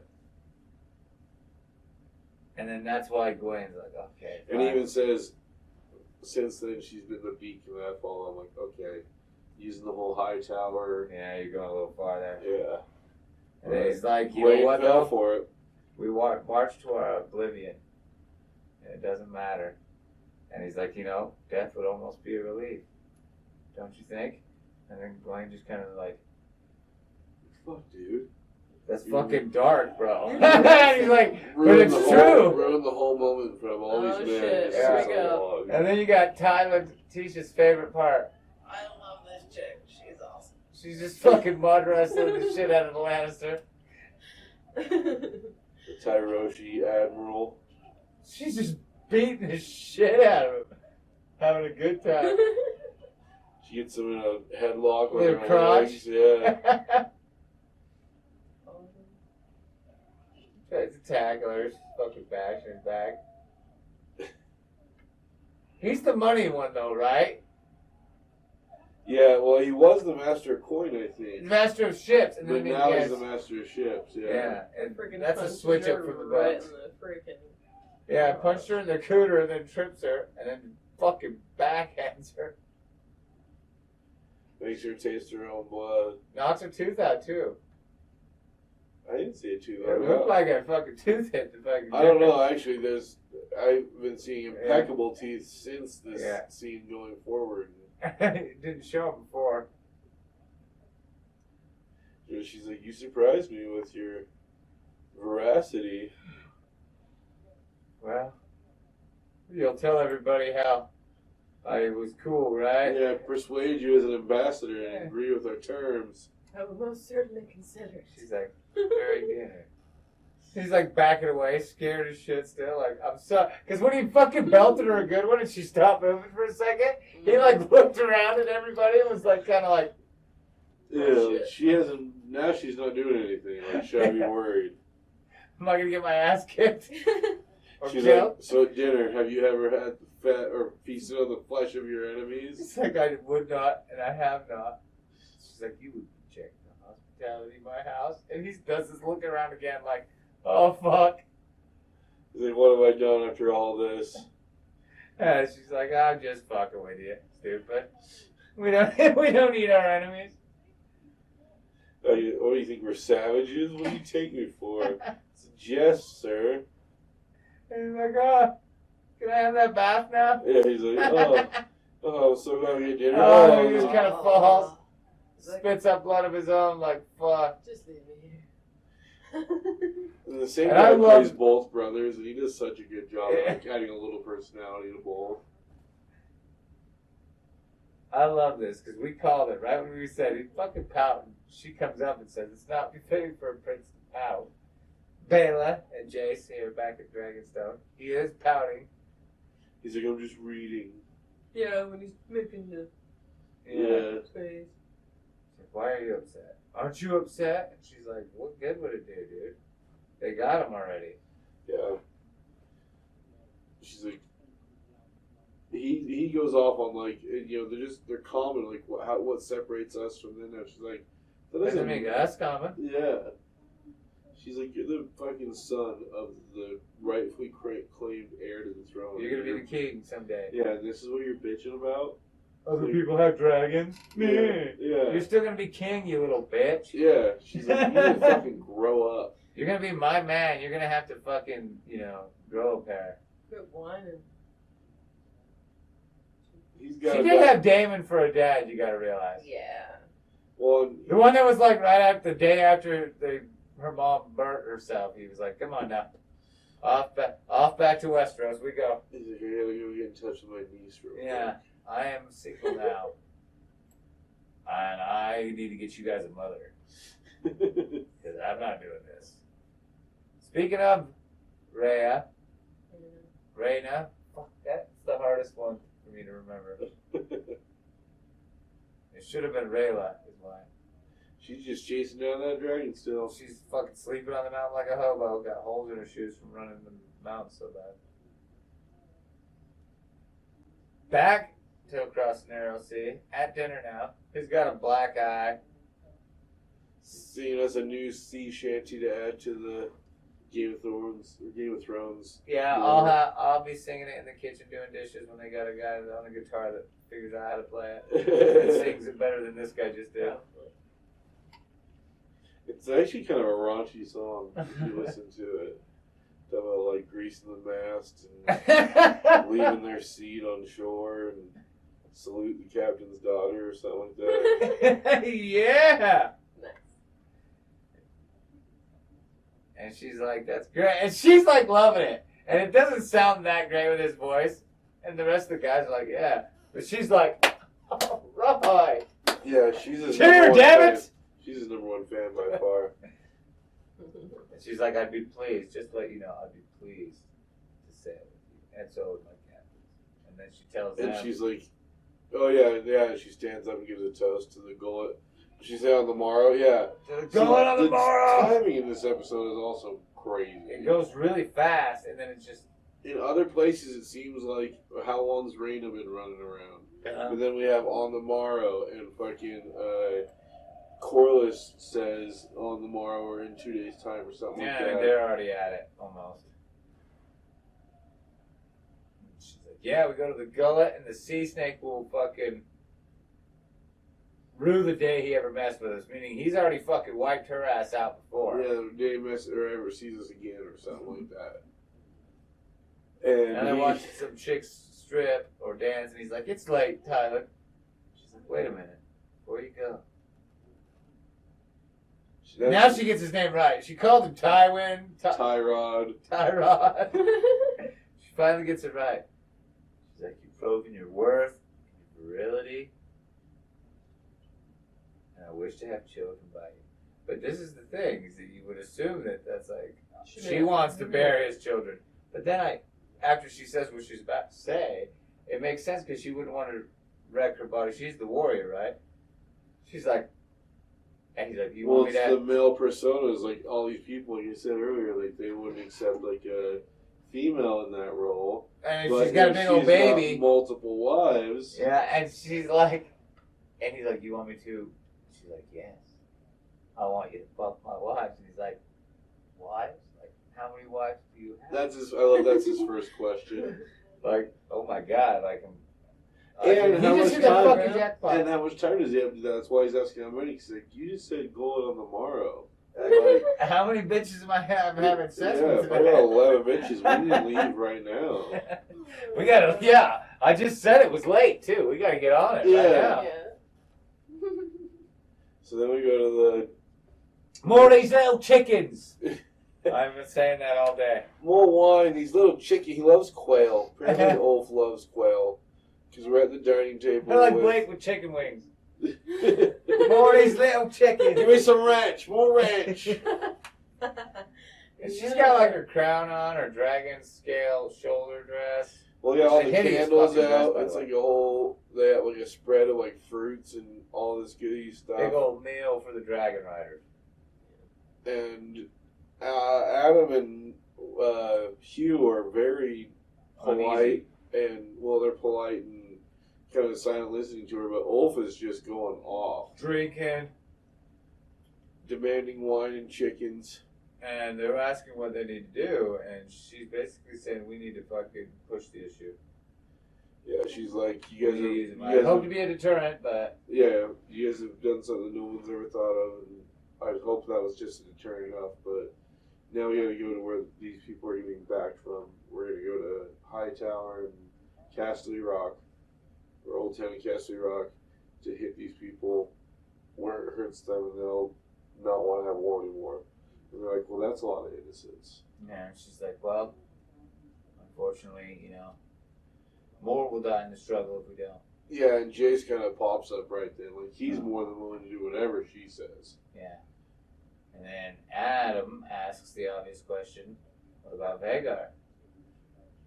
S1: And then that's why Gwen's like, okay.
S2: And he
S1: fine.
S2: even says, since then she's been the beacon of that fall. I'm like, okay. Using the whole Hightower.
S1: Yeah, you're going a little far there.
S2: Yeah.
S1: And then he's like, you
S2: Wayne
S1: know what
S2: fell
S1: though?
S2: for it.
S1: We march to our oblivion, and it doesn't matter. And he's like, death would almost be a relief, don't you think? And then Glenn just kind of like,
S2: Fuck, dude.
S1: that's fucking dark, bro. And he's like, but it's true.
S2: Ruined the whole moment from all
S3: Oh,
S2: these men.
S3: shit.
S2: It's
S1: Here
S2: so
S3: we go.
S2: long.
S1: And then you got Tyler, Tisha's favorite part.
S3: I love this chick. She's awesome.
S1: She's just fucking mud wrestling the shit out of the Lannister.
S2: The Tyroshi Admiral.
S1: She's just beating the shit out of him, having a good time.
S2: She gets him in a headlock
S1: With
S2: with
S1: her
S2: her
S1: crotch.
S2: legs. Yeah.
S1: Tries to tackle her, she's fucking bashing his back. He's the money one though, right?
S2: Yeah, well, he was the master of coin, I think.
S1: Master of ships, and
S2: But
S1: then he
S2: now he's
S1: gets,
S2: the master of ships, yeah.
S1: yeah, and
S3: Freaking
S1: that's a
S3: punched
S1: switch
S3: her
S1: up from the
S3: right
S1: boats.
S3: in the freaking.
S1: Yeah, punched her in the cooter and then trips her, and then fucking backhands her.
S2: Makes her taste her own blood.
S1: Knocks her tooth out too.
S2: I didn't see it too
S1: It
S2: long.
S1: looked like a fucking tooth hit the fucking.
S2: I don't know, actually, I've been seeing impeccable teeth since this
S1: Yeah.
S2: scene going forward.
S1: It didn't show him before.
S2: You know, she's like, you surprised me with your veracity.
S1: Well, you'll tell everybody how I was cool, right?
S2: Yeah, persuade you as an ambassador and
S1: Yeah.
S2: agree with our terms.
S3: I would most certainly consider it.
S1: She's like, very good. He's like backing away, scared as shit still. Like, I'm sorry. Because when he fucking belted her a good one and she stopped moving for a second, he like looked around at everybody and was like, kind of like,
S2: Yeah,
S3: shit.
S2: she hasn't, now she's not doing anything. Like, should I be worried?
S1: am I going to get my ass kicked? Or
S2: She's
S1: killed?
S2: like, so at dinner, have you ever had the fat or feasted on the flesh of your enemies?
S1: It's like, I would not, and I have not. She's like, you would check the hospitality in my house. And he does this look around again like, oh, fuck.
S2: He's like, what have I done after all this?
S1: Yeah, she's like, I'm just fucking with you, stupid. We don't need our enemies.
S2: What do you think, we're savages? What do you take me for? It's a jest, sir.
S1: And he's like, oh, can I have that bath now?
S2: Yeah, he's like, oh, so glad we get dinner.
S1: Oh, he just kind of falls, spits up blood of his own, like, fuck.
S3: Just leave me here.
S2: And the same
S1: And
S2: guy
S1: I love-
S2: plays both brothers, and he does such a good job
S1: Yeah.
S2: of like, adding a little personality to both.
S1: I love this because we called it right when we said he's fucking pouting. She comes up and says it's not befitting for a prince to pout. Bela and Jace here back at Dragonstone. He is pouting.
S2: He's like, I'm just reading.
S3: Yeah, when he's making the
S2: Yeah.
S3: face.
S1: She's like, why are you upset? Aren't you upset? And she's like, what good would it do, dude? They got him already.
S2: Yeah. She's like, he goes off on like, you know, they're common, like what separates us from them. Now she's like, that
S1: Doesn't make us common.
S2: Yeah. She's like, you're the fucking son of the rightfully claimed heir to the throne.
S1: You're gonna be the king someday.
S2: Yeah, and this is what you're bitching about?
S1: Other people have dragons.
S2: Yeah.
S1: You're still gonna be king, you little bitch.
S2: Yeah. She's like, you need to fucking grow up.
S1: You're gonna be my man. You're gonna have to fucking, grow a pair.
S3: Quit whining.
S2: He's
S1: She
S2: got
S1: did have Daemon for a dad, you gotta realize.
S3: Yeah.
S2: Well,
S1: The one that was like right after the day after her mom burnt herself. He was like, "Come on now, off back to Westeros. We go."
S2: he's like, I gotta go get in touch with my niece real quick.
S1: Yeah, I am single now, and I need to get you guys a mother because I'm not doing this. Speaking of Rhea, Rhaena, fuck, that's the hardest one for me to remember. It should have been Rayla, is why.
S2: She's just chasing down that dragon still.
S1: She's fucking sleeping on the mountain like a hobo. Got holes in her shoes from running the mountain so bad. Back to across the narrow sea. At dinner now. He's got a black eye.
S2: Seeing as a new sea shanty to add to the Game of Thrones.
S1: Yeah, I'll be singing it in the kitchen doing dishes when they got a guy on a guitar that figures out how to play it. And sings it better than this guy just did.
S2: It's actually kind of a raunchy song if you listen to it. Talking about like greasing the mast and leaving their seat on shore and salute the captain's daughter or something like that.
S1: Yeah.
S3: Nice.
S1: And she's like, that's great. And she's like loving it. And it doesn't sound that great with his voice. And the rest of the guys are like, yeah. But she's like, oh, right.
S2: Yeah, she's his
S1: Cheer,
S2: number one
S1: damn
S2: fan.
S1: it!
S2: She's his number one fan by far.
S1: And she's like, I'd be pleased. Just to let you know, I'd be pleased to sail with you. And so would my captains. And then she tells
S2: And
S1: them.
S2: she's like, oh yeah, she stands up and gives a toast to the gullet. She said on the morrow, yeah.
S1: Going on the morrow!
S2: Timing in this episode is also crazy.
S1: It goes really fast, and then it's just.
S2: In other places, it seems like how long's Rhaena been running around. But then we have on the morrow, and fucking Corlys says on the morrow or in 2 days' time or something
S1: Yeah,
S2: like that.
S1: they're already at it, almost. She's like, yeah, we go to the gullet, and the sea snake will fucking rue the day he ever messed with us. Meaning he's already fucking wiped her ass out before.
S2: Yeah, the day or ever sees us again or something like that. And
S1: And they're watching some chicks strip or dance, and he's like, it's late, Tyler. She's like, wait a minute, before you go. Now she gets his name right. She called him Tywin.
S2: Tyrod.
S1: Tyrod. She finally gets it right. She's like, you've proven your worth, your virility, and I wish to have children by you. But this is the thing, is that you would assume that that's like, she wants to bear his children. But then after she says what she's about to say, it makes sense because she wouldn't want to wreck her body. She's the warrior, right? She's like, and he's like, you
S2: Well,
S1: want me
S2: it's
S1: to
S2: the male personas, like all these people, like you said earlier, like they wouldn't accept like a female in that role.
S1: and
S2: But
S1: she's got a
S2: if
S1: big old
S2: she's got
S1: baby.
S2: multiple wives.
S1: Yeah, and she's like, and he's like, you want me to? She's like, yes. I want you to fuck my wives. And he's like, wives? Like, how many wives do you have?
S2: That's his first question.
S1: Like, oh my god, like,
S2: And
S1: he
S2: how
S1: just
S2: much
S1: hit the
S2: time?
S1: fucking jackpot.
S2: And how much time does he have to do that? That's why he's asking how many. He's like, you just said go on the morrow. Like,
S1: how many bitches am I having sex
S2: yeah,
S1: with
S2: if I
S1: today?
S2: got 11 bitches, we need to leave right now.
S1: We gotta, yeah. I just said it was late too. We gotta get on it right now.
S3: Yeah.
S2: So then we go to
S1: More of these little chickens. I've been saying that all day.
S2: more wine. These little chicken. He loves quail. Apparently, Ulf loves quail. Because we're at the dining table.
S1: I like
S2: with...
S1: Blake with chicken wings. More of these little chickens.
S2: Give me some ranch. More ranch.
S1: And she's got like her crown on, her dragon scale shoulder dress.
S2: Well, yeah, all
S1: It's
S2: the
S1: a hideous
S2: candles
S1: fucking dress,
S2: out.
S1: by the
S2: It's
S1: way.
S2: like a whole. They have like a spread of like fruits and all this goody stuff.
S1: Big old meal for the dragon riders.
S2: And Adam and Hugh are very polite, and well, they're polite and kind of silent listening to her. But Ulf is just going off,
S1: Drinking.
S2: demanding wine and chickens.
S1: And they're asking what they need to do, and she's basically saying we need to fucking push the issue.
S2: Yeah, she's like, you guys
S1: I hope to be a deterrent, but
S2: yeah, you guys have done something no one's ever thought of, and I hope that was just a deterrent enough. But now we got to go to where these people are getting back from. We're gonna go to Hightower and Castle Rock, or Old Town and Castle Rock, to hit these people where it hurts them, and they'll not want to have war anymore. And they're like, well, that's a lot of innocence.
S1: yeah, she's like, well, unfortunately, more will die in the struggle if we don't.
S2: Yeah, and Jace kind of pops up right then. Like, he's more than willing to do whatever she says.
S1: Yeah. And then Adam asks the obvious question, what about Vhagar?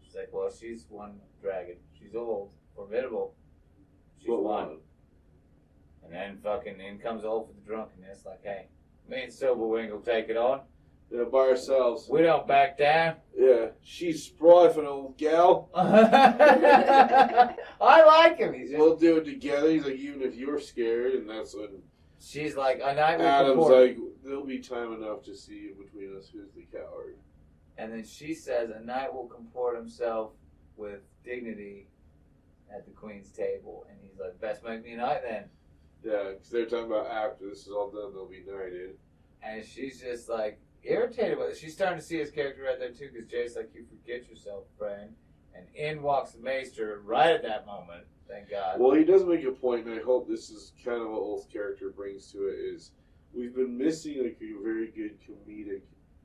S1: She's like, well, she's one dragon. She's old, formidable. She's
S2: But
S1: one. And then fucking in comes Ulf with the drunkenness, like, hey, me and Silverwing will take it on.
S2: Yeah, by ourselves.
S1: We don't back down.
S2: Yeah, she's spry for an old gal.
S1: I like him. He's just,
S2: We'll do it together. He's like, even if you're scared, and that's when
S1: she's like, a night will
S2: Adam's
S1: comport.
S2: like, there'll be time enough to see between us who's the coward.
S1: And then she says, a knight will comport himself with dignity at the queen's table. And he's like, best make me a knight then.
S2: Yeah, because they're talking about after this is all done, they'll be knighted.
S1: And she's just like irritated with it. She's starting to see his character right there too, because Jay's like, you forget yourself, friend. And in walks the maester right at that moment. Thank God.
S2: Well, he does make a point, and I hope this is kind of what Ulf's character brings to it, is we've been missing like a very good comedic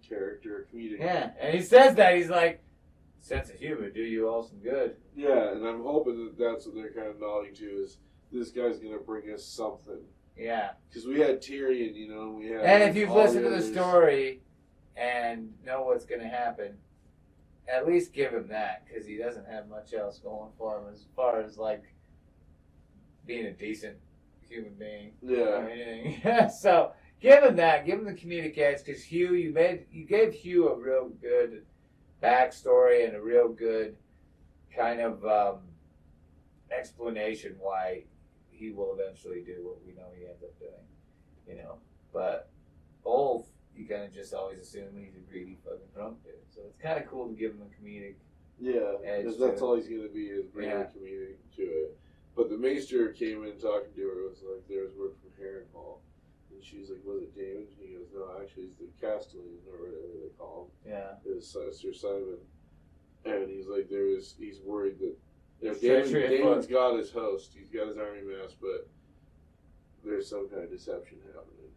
S2: character.
S1: Yeah, and he says that. He's like, sense of humor do you all some good.
S2: Yeah, and I'm hoping that that's what they're kind of nodding to, is this guy's going to bring us something.
S1: Yeah.
S2: Because we had Tyrion, we had...
S1: And if you've
S2: all
S1: listened
S2: the
S1: to the
S2: others.
S1: story and know what's going to happen, at least give him that, because he doesn't have much else going for him as far as, like, being a decent human being or
S2: Yeah.
S1: anything. So, give him that. Give him the comedic edge, because Hugh, you gave Hugh a real good backstory and a real good kind of explanation why he will eventually do what we know he ends up doing, But Ulf, you kind of just always assume he's a greedy fucking drunk dude. So it's kind of cool to give him a comedic.
S2: Yeah,
S1: edge
S2: because
S1: to
S2: that's
S1: it.
S2: all he's going to be, is bringing
S1: Yeah.
S2: the community to it. But the maester came in talking to her, was like, there's word from Harrenhal. And she's like, was it Daemons? He goes, no, actually it's the Castellan, or whatever they call him.
S1: Yeah.
S2: It was Sir Simon. And he's like, he's worried that
S1: There's
S2: Daemon's
S1: treachery afoot.
S2: got his host, he's got his army mass, but there's some kind of deception happening.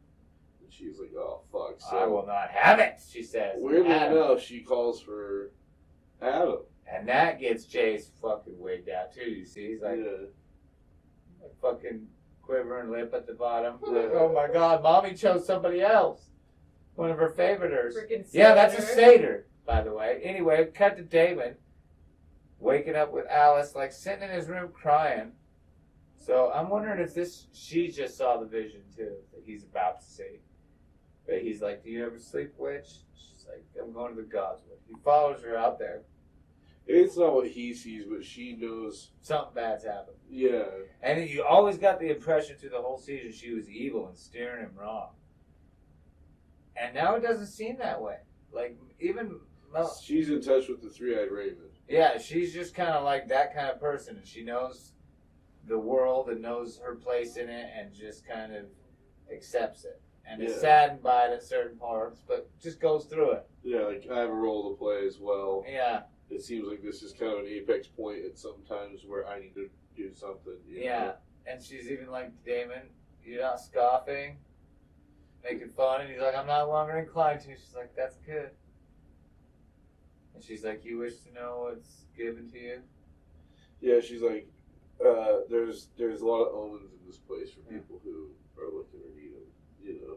S2: And she's like, oh, fuck. So
S1: I will not have it, she says.
S2: weirdly
S1: Adam.
S2: enough, she calls for Adam.
S1: And that gets Jay's fucking wigged out too. You see, he's like,
S2: Yeah.
S1: like fucking quivering lip at the bottom.
S2: Yeah.
S1: Like, oh my God, mommy chose somebody else. One of her favoriters.
S3: Freaking
S1: Yeah, that's a
S3: satyr.
S1: satyr, by the way. Anyway, cut to Damon waking up with Alice, like sitting in his room crying. So I'm wondering if she just saw the vision too that he's about to see. But he's like, do you ever sleep, witch? She's like, I'm going to the gods with. He follows her out there.
S2: It's not what he sees, but she knows.
S1: Something bad's happened.
S2: Yeah.
S1: And you always got the impression through the whole season she was evil and steering him wrong. And now it doesn't seem that way. Like, even...
S2: She's in touch with the three-eyed raven.
S1: Yeah, she's just kind of like that kind of person. And she knows the world and knows her place in it and just kind of accepts it. And is saddened by it at certain parts, but just goes through it.
S2: Yeah, like, I have a role to play as well.
S1: Yeah.
S2: It seems like this is kind of an apex point at sometimes where I need to do something. You know?
S1: And she's even like, Daemon, you're not scoffing, making fun. And he's like, I'm not longer inclined to. She's like, that's good. And she's like, you wish to know what's given to you?
S2: Yeah, she's like, there's a lot of omens in this place for people who are looking or need them, you know.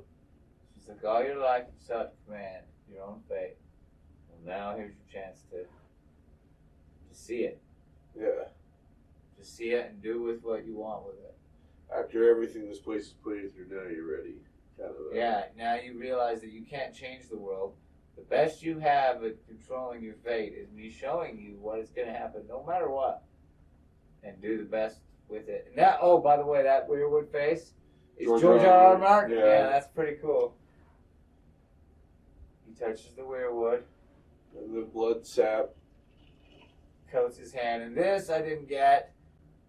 S1: She's like, all your life you sought to command your own fate. Well, now here's your chance to see it.
S2: Yeah.
S1: To see it and do with what you want with it.
S2: After everything this place has put you through, now you're ready. Kind of.
S1: Yeah, now you realize that you can't change the world. The best you have at controlling your fate is me showing you what is going to happen no matter what. And do the best with it. And that, oh, by the way, that weirwood face is George R. R. Martin. Yeah, that's pretty cool. He touches the weirwood.
S2: And the blood sap
S1: coats his hand. And this I didn't get.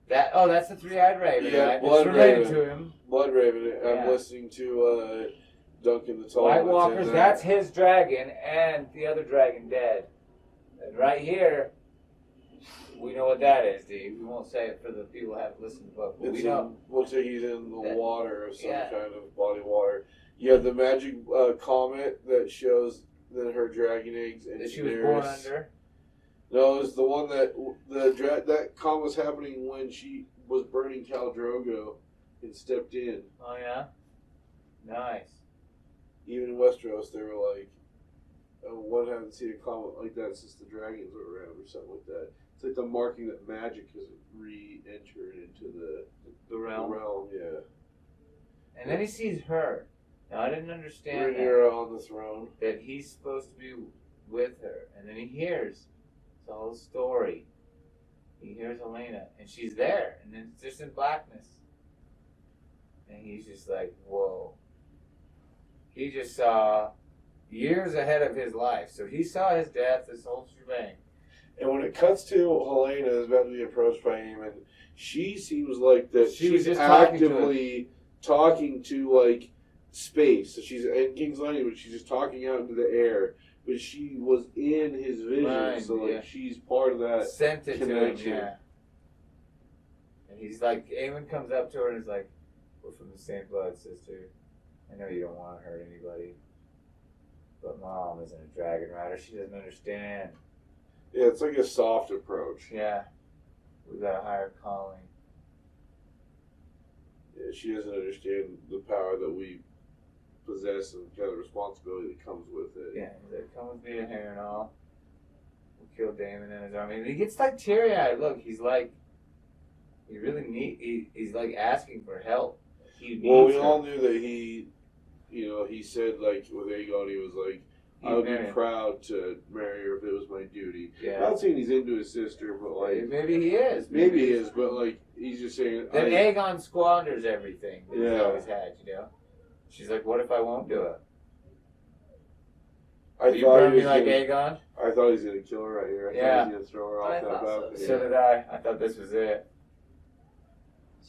S1: That that's the three-eyed raven.
S2: Yeah,
S1: right?
S2: Blood
S1: it's related
S2: Raven.
S1: to him.
S2: Blood Raven. I'm listening to Duncan the Tall.
S1: White Walkers, that's his dragon, and the other dragon dead. And right here, we know what that is, D. We won't say it for the people who haven't listened to the book, but we know.
S2: Looks like he's in the water of some
S1: Yeah.
S2: kind of body water. Yeah, the magic comet that shows that her dragon eggs and
S1: That she was born under.
S2: No, it's the one that that comet was happening when she was burning Khal Drogo and stepped in.
S1: Oh yeah, nice.
S2: Even in Westeros, they were like, one hasn't seen a comet like that since the dragons were around or something like that. It's like the marking that magic has re-entered into the realm. Yeah.
S1: And then he sees her. Now I didn't understand
S2: Rhaenyra on the throne.
S1: that he's supposed to be with her, and then he hears the whole story. He hears Helena, and she's there, and then it's just in blackness, and he's just like, whoa. He just saw years ahead of his life. So he saw his death, this whole shebang.
S2: And when it cuts to Helena is about to be approached by Aemon, she seems like that she's
S1: just
S2: actively talking to like space. So she's in King's Landing, but she's just talking out into the air. But she was in his vision, so like she's part of that
S1: sent it
S2: connection.
S1: to him, yeah. And he's like, Aemon comes up to her and is like, we're from the same blood, sister. I know you don't want to hurt anybody, but Mom isn't a dragon rider. She doesn't understand.
S2: Yeah, it's like a soft approach.
S1: Yeah, we got a higher calling.
S2: Yeah, she doesn't understand the power that we possess and kind of responsibility that comes with it.
S1: Yeah, he's like, come with me to Harrenhal. We'll kill Daemon and his army. And he gets like teary-eyed. Look, he's like, he really he's like asking for help. He needs her.
S2: All knew that he, he said like with Aegon, he was like, I would be proud to marry her if it was my duty.
S1: Yeah.
S2: Not saying he's into his sister, but like
S1: maybe he is.
S2: Maybe he is, but like he's just saying.
S1: Then Aegon squanders everything that he's
S2: Yeah.
S1: always had, you know. She's like, what if I won't do it?
S2: I
S1: You
S2: thought
S1: burn
S2: he
S1: me
S2: was
S1: like
S2: gonna,
S1: Aegon?
S2: I thought he was gonna kill her right here. I thought he was gonna throw her
S3: I
S2: off that
S3: thought so.
S2: balcony.
S1: So did I. I thought this was it.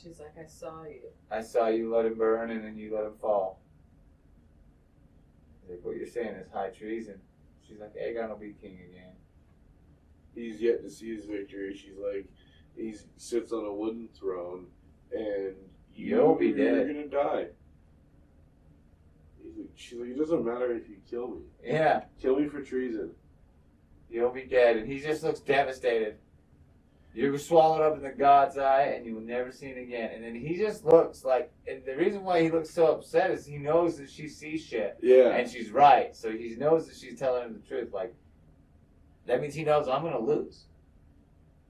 S3: She's like, I saw you.
S1: I saw you let him burn and then you let him fall. He's like, what you're saying is high treason. She's like, Aegon will be king again.
S2: He's yet to see his victory. She's like, he sits on a wooden throne, and
S1: You'll be
S2: you're
S1: dead.
S2: gonna die. She's like, it doesn't matter if you kill me.
S1: Yeah,
S2: Kill me for treason.
S1: you'll be dead. And he just looks devastated. You were swallowed up in the God's eye, and you will never see it again. And then he just looks like, and the reason why he looks so upset is he knows that she sees shit.
S2: Yeah.
S1: And she's right. So he knows that she's telling him the truth. Like, that means he knows I'm going to lose.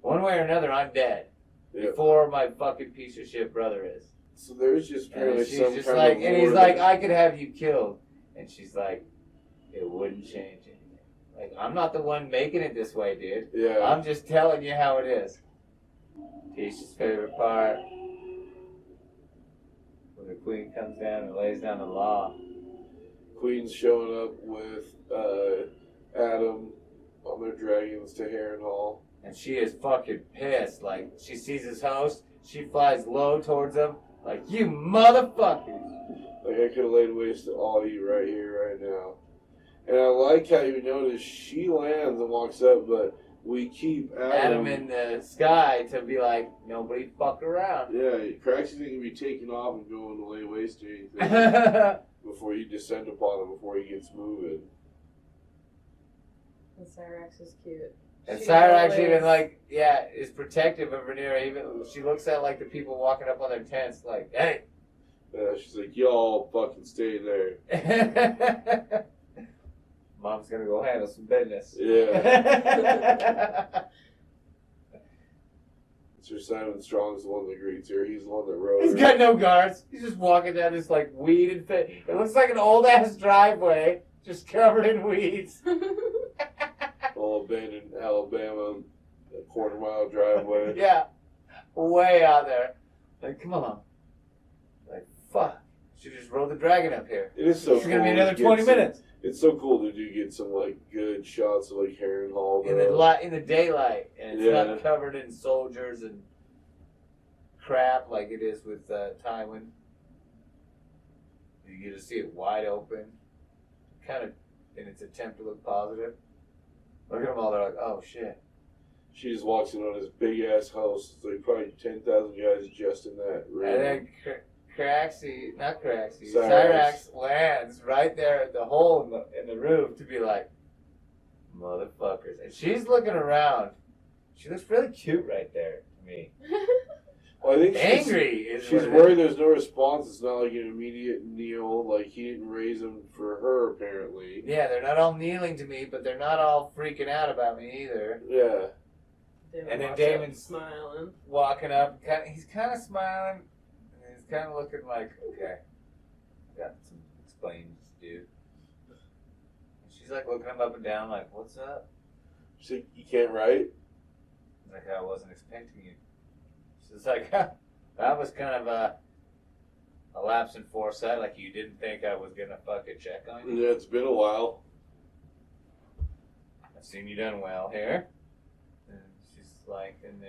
S1: One way or another, I'm dead.
S2: Yeah.
S1: Before my fucking piece of shit brother is.
S2: So there's just
S1: And
S2: apparently
S1: she's
S2: some
S1: just
S2: kind
S1: like,
S2: of
S1: and he's
S2: lore
S1: like,
S2: that-
S1: I could have you killed. And she's like, it wouldn't change anything. Like, I'm not the one making it this way, dude.
S2: Yeah.
S1: I'm just telling you how it is. Tisha's favorite part. When the queen comes down and lays down the law.
S2: Queen's showing up with Adam on their dragons to Harrenhal.
S1: And she is fucking pissed. Like, she sees his host, she flies low towards him, like, you motherfuckers.
S2: Like, I could have laid waste to all of you right here, right now. And I like how you notice she lands and walks up, but we keep
S1: Adam in the sky to be like, nobody fuck around.
S2: Yeah, Craxy's going to be taking off and going to lay waste to anything before you descend upon him, before he gets moving.
S3: And Cyrax is cute.
S1: And
S3: She
S1: Cyrax
S3: always-
S1: even, like, yeah, is protective of Rhaenyra. Even she looks at, like, the people walking up on their tents, like, hey.
S2: She's like, y'all fucking stay there.
S1: Mom's gonna go handle some business.
S2: Yeah. Sir Simon Strong's the one that greets her. He's the one that wrote
S1: He's
S2: her.
S1: got no guards. He's just walking down this, like, weed and fit. It looks like an old-ass driveway, just covered in weeds.
S2: All abandoned Alabama, a quarter-mile driveway.
S1: Yeah. Way out there. Like, come on. Like, fuck. Should just roll the dragon up here.
S2: It is so
S1: It's
S2: cool.
S1: gonna be another
S2: to get
S1: 20
S2: some-
S1: minutes.
S2: It's so cool to get some like good shots of like Harrenhal.
S1: In the daylight, and it's not covered in soldiers and crap like it is with Tywin. You get to see it wide open, kind of in its attempt to look positive. Look at them all; they're like, "Oh shit!"
S2: She just walks in on his big ass house. It's like probably 10,000 guys just in that room.
S1: And then Cyrax lands right there at the hole in the roof to be like, motherfuckers. And she's looking around. She looks really cute right there to me.
S2: Well, I think
S1: Angry
S2: she's worried there's no response. It's not like an immediate kneel. Like he didn't raise him for her, apparently.
S1: Yeah, they're not all kneeling to me, but they're not all freaking out about me either.
S2: Yeah.
S1: And then Daemon's
S3: smiling.
S1: walking up. He's kind of smiling. And he's kind of looking like, okay, got some explaining to do. And she's like looking him up and down like, what's up?
S2: She's like, you can't write?
S1: He's like, I wasn't expecting you. She's like, that was kind of a lapse in foresight. Like you didn't think I was going to fucking check on you.
S2: Yeah, it's been a while.
S1: I've seen you done well here. And she's like, and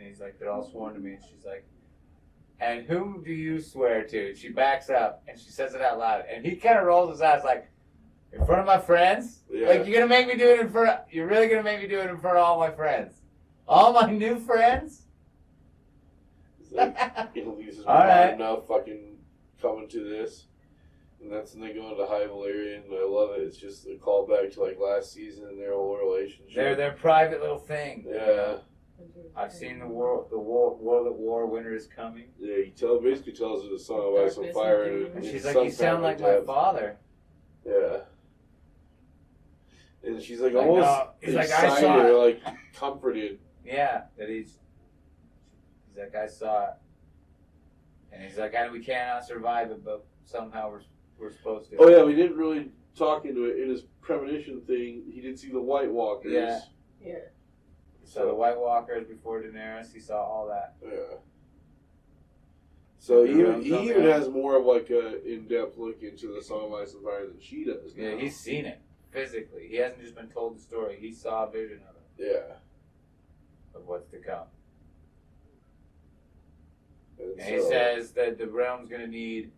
S1: he's like, they're all sworn to me. And she's like, and whom do you swear to? And she backs up and she says it out loud. And he kind of rolls his eyes like, in front of my friends?
S2: Yeah.
S1: Like, you're really going to make me do it in front of all my friends? All my new friends?
S2: It's like, you know, this is
S1: All right.
S2: enough fucking coming to this. And that's when they go into High Valyrian, and I love it. It's just a callback to like last season and their whole relationship.
S1: They're their private little thing.
S2: Yeah.
S1: I've seen the World at War, winter is coming.
S2: Yeah, he basically tells her the song about some
S3: Darkness
S2: fire.
S3: and
S2: And
S1: And
S3: It's
S1: she's like, you sound like my father.
S2: Yeah. And she's like
S1: Like,
S2: almost
S1: no. He's like, I
S2: excited
S1: saw it.
S2: or like comforted.
S1: Yeah, that he's like, I saw it. And he's like, we cannot survive it, but somehow we're supposed to.
S2: Oh yeah, we didn't really talk into it. In his premonition thing, he did see the White Walkers.
S1: Yeah.
S3: Yeah.
S1: So the White Walkers before Daenerys, he saw all that.
S2: Yeah. So
S1: The
S2: he
S1: room's on
S2: even
S1: there.
S2: has more of like a in-depth look into the Song of Ice and Fire than she does.
S1: Yeah,
S2: now.
S1: he's seen it physically. He hasn't just been told the story. He saw a vision of it,
S2: Yeah.
S1: of what's to come.
S2: And
S1: And he says that the realm's going to need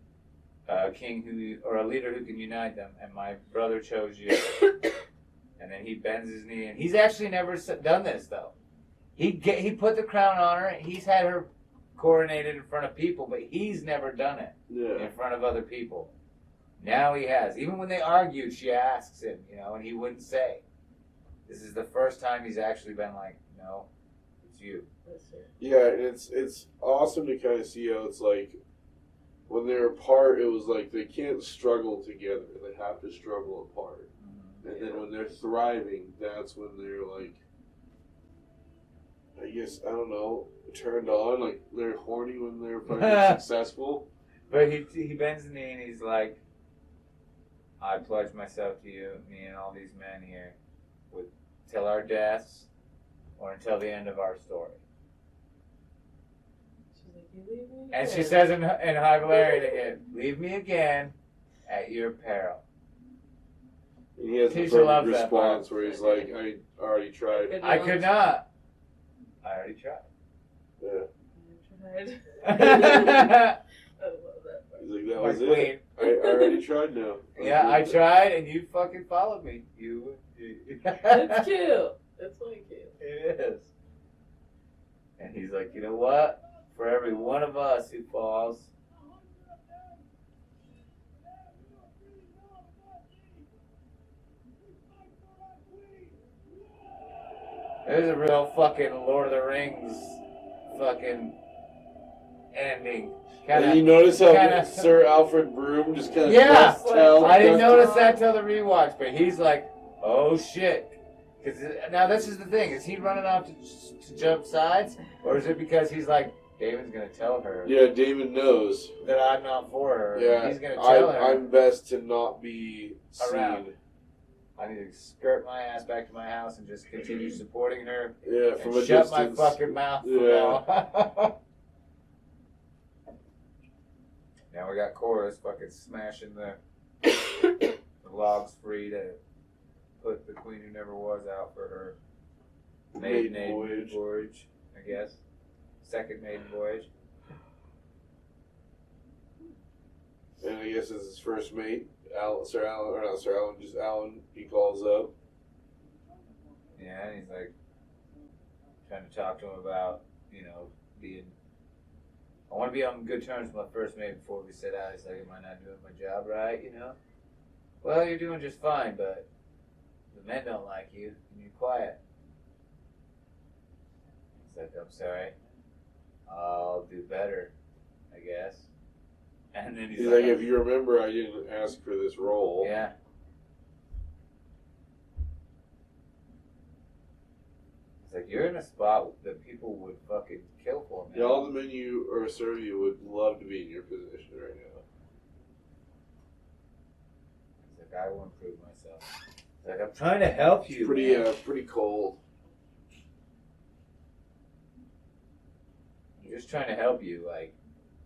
S1: a king or a leader who can unite them, and my brother chose you. And then he bends his knee, and he's actually never done this though. He put the crown on her. He's had her coronated in front of people, but he's never done it
S2: Yeah.
S1: in front of other people. Now he has. Even when they argued, she asks him, and he wouldn't say. This is the first time he's actually been like, no, it's you.
S3: That's it.
S2: Yeah, and it's awesome to kind of see how it's like when they're apart, it was like they can't struggle together. They have to struggle apart. And then when they're thriving, that's when they're like, I guess, I don't know, turned on. Like they're horny when they're fucking successful.
S1: But he bends the knee and he's like, I pledge myself to you, me and all these men here, till our deaths or until the end of our story.
S3: She's like, you leave me
S1: And she
S3: again."
S1: says in High Valyrian again, leave me again at your peril.
S2: And he has the
S1: Keisha loves
S2: perfect
S1: that part.
S2: response where he's like, I already tried.
S1: I could not. I already tried.
S2: Yeah.
S3: I
S1: Yeah,
S3: love that part.
S2: He's like, that
S1: My
S2: was
S1: queen.
S2: it. I already tried now.
S1: I tried, and you fucking followed me.
S3: It's cute. It's really cute.
S1: It is. And he's like, you know what? For every one of us who falls, there's a real fucking Lord of the Rings fucking ending.
S2: And you notice how
S1: kinda-
S2: Sir Alfred Broom just kind of
S1: Yeah,
S2: tell.
S1: I didn't notice that till the rewatch, but he's like, oh shit. Cause now this is the thing, is he running off to jump sides? Or is it because he's like, Damon's gonna tell her
S2: Yeah, Damon knows.
S1: that I'm not for her.
S2: Yeah,
S1: He's gonna tell her
S2: I'm best to not be
S1: Around.
S2: seen.
S1: I need to skirt my ass back to my house and just continue supporting her
S2: Yeah, from
S1: and
S2: a
S1: shut
S2: distance.
S1: my fucking mouth.
S2: Yeah.
S1: Now we got Chorus fucking smashing the logs free to put the Queen Who Never Was out for her maiden voyage, I guess. Second maiden voyage.
S2: And I guess it's his first mate, Sir Alan, just Alan, he calls up.
S1: Yeah, and he's like trying to talk to him about, being. I want to be on good terms with my first mate before we set out. He's like, am I not doing my job right, Well, you're doing just fine, but the men don't like you, and you're quiet. He's like, I'm sorry. I'll do better, I guess. And then
S2: He's like, if you remember, I didn't ask for this role.
S1: Yeah. He's like, you're in a spot that people would fucking kill for, man.
S2: Yeah, all the men you or serve you would love to be in your position right now.
S1: He's like, I will improve myself. He's like, I'm trying to help you.
S2: It's pretty cold.
S1: I'm just trying to help you, like,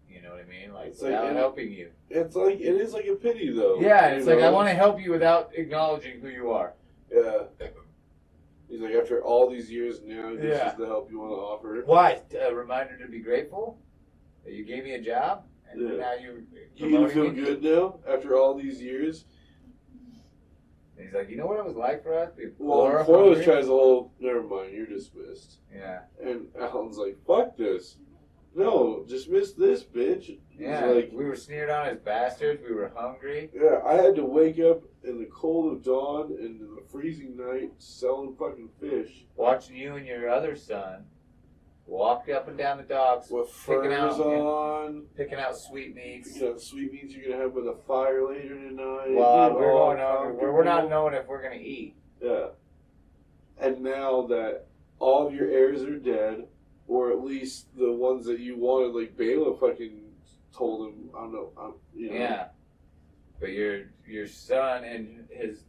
S1: you know what I mean? Like,
S2: It's
S1: without
S2: like-
S1: helping you.
S2: It is like a pity though.
S1: Yeah,
S2: you
S1: it's like, I
S2: know?
S1: want to help you without acknowledging who you are.
S2: Yeah. He's like, after all these years now, this
S1: Yeah.
S2: is the help you want to offer.
S1: Why? A reminder to be grateful? That you gave me a job? And
S2: Yeah.
S1: now you're
S2: You gonna feel
S1: promoting me?
S2: good now after all these years?
S1: And he's like, you know what it was like for us? Being
S2: Well,
S1: poor,
S2: Corliss
S1: hungry?
S2: tries the whole, never mind, you're dismissed.
S1: Yeah.
S2: And Alan's like, fuck this. No, dismiss this, bitch.
S1: Yeah,
S2: He's like,
S1: we were sneered on as bastards. We were hungry.
S2: yeah, I had to wake up in the cold of dawn and in the freezing night selling fucking fish
S1: Watching you and your other son walk up and down the docks,
S2: with
S1: Picking
S2: furs
S1: out-
S2: on.
S1: picking out sweetmeats.
S2: You know, sweetmeats you're gonna have by the fire later tonight.
S1: While
S2: You're
S1: we're
S2: all
S1: going hungry. We're not knowing if we're going to eat.
S2: Yeah. And now that all of your heirs are dead, or at least the ones that you wanted, like Bela fucking told him, I don't know, you know.
S1: Yeah. But your son and his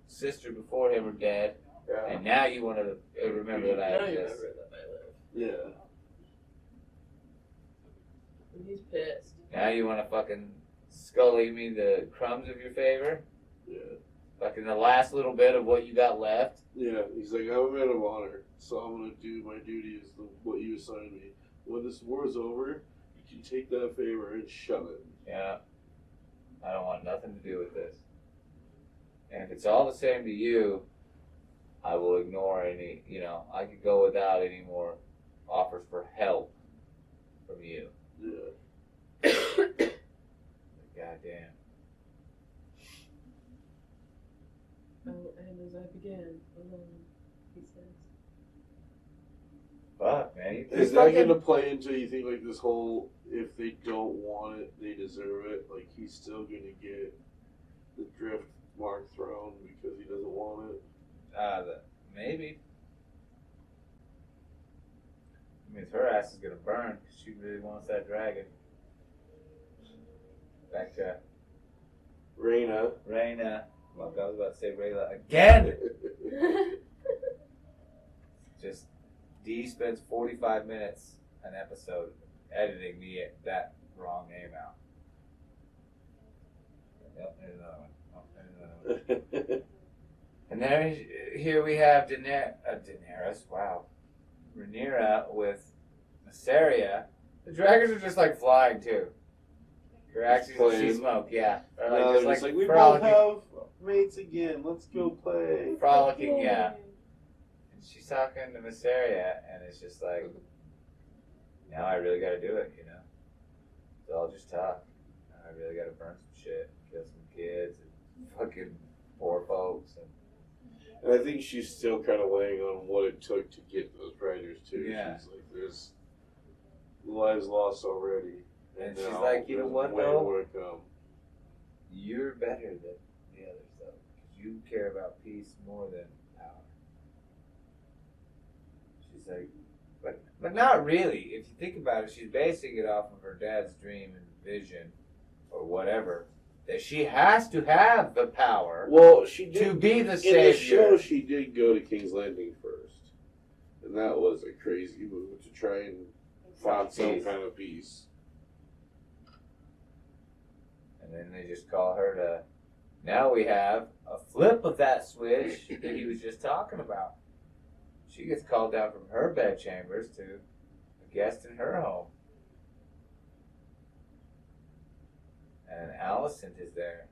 S1: sister before him are dead,
S2: Yeah.
S1: and now you want to remember that I
S3: Now you
S1: exist.
S3: remember that I live.
S2: Yeah.
S3: And he's pissed.
S1: Now you want to fucking scully me the crumbs of your favor?
S2: Yeah.
S1: Fucking the last little bit of what you got left?
S2: Yeah. He's like, I'm a man of honor, so I'm gonna do my duty as what you assigned me. When this war's over, you can take that favor and shove it.
S1: Yeah. I don't want nothing to do with this. And if it's all the same to you, I will ignore any, I could go without any more offers for help from you.
S2: Yeah.
S1: Goddamn.
S3: And as I began, alone, he says.
S1: Fuck, man.
S2: Is that gonna play into, you think, like this whole, if they don't want it, they deserve it? Like, he's still gonna get the drift mark thrown because he doesn't want it?
S1: Maybe. I mean, her ass is gonna burn because she really wants that dragon. Back to
S2: Reyna.
S1: Reyna. Fuck, I was about to say Rayla again! Just, D spends 45 minutes an episode editing that wrong name out. Yep, there's another one. Oh, there's another one. And then here we have Daenerys, wow. Rhaenyra with Mysaria. The dragons are just like flying too. You're actually see smoke, yeah. Or like,
S2: No,
S1: just
S2: they're just
S1: like
S2: we both
S1: frolicking,
S2: have mates again. Let's go play.
S1: frolicking, yeah. And she's talking to Mysaria, and it's just like, now I really gotta do it, you know? It's all just talk. Now I really gotta burn some shit, kill some kids, and fucking poor folks.
S2: And I think she's still kind of laying on what it took to get those writers too.
S1: Yeah.
S2: She's like, there's lives lost already.
S1: And she's like, you know what,
S2: way
S1: though?
S2: more to come.
S1: You're better than the others, though, because you care about peace more than power. She's like, but not really. If you think about it, she's basing it off of her dad's dream and vision, or whatever, that she has to have the power.
S2: Well, she did
S1: to be the
S2: in
S1: savior.
S2: the show. She did go to King's Landing first, and that was a crazy move to try and find some kind of peace.
S1: And then they just call her to. Now we have a flip of that switch that he was just talking about. She gets called down from her bedchambers to a guest in her home. And Alicent is there.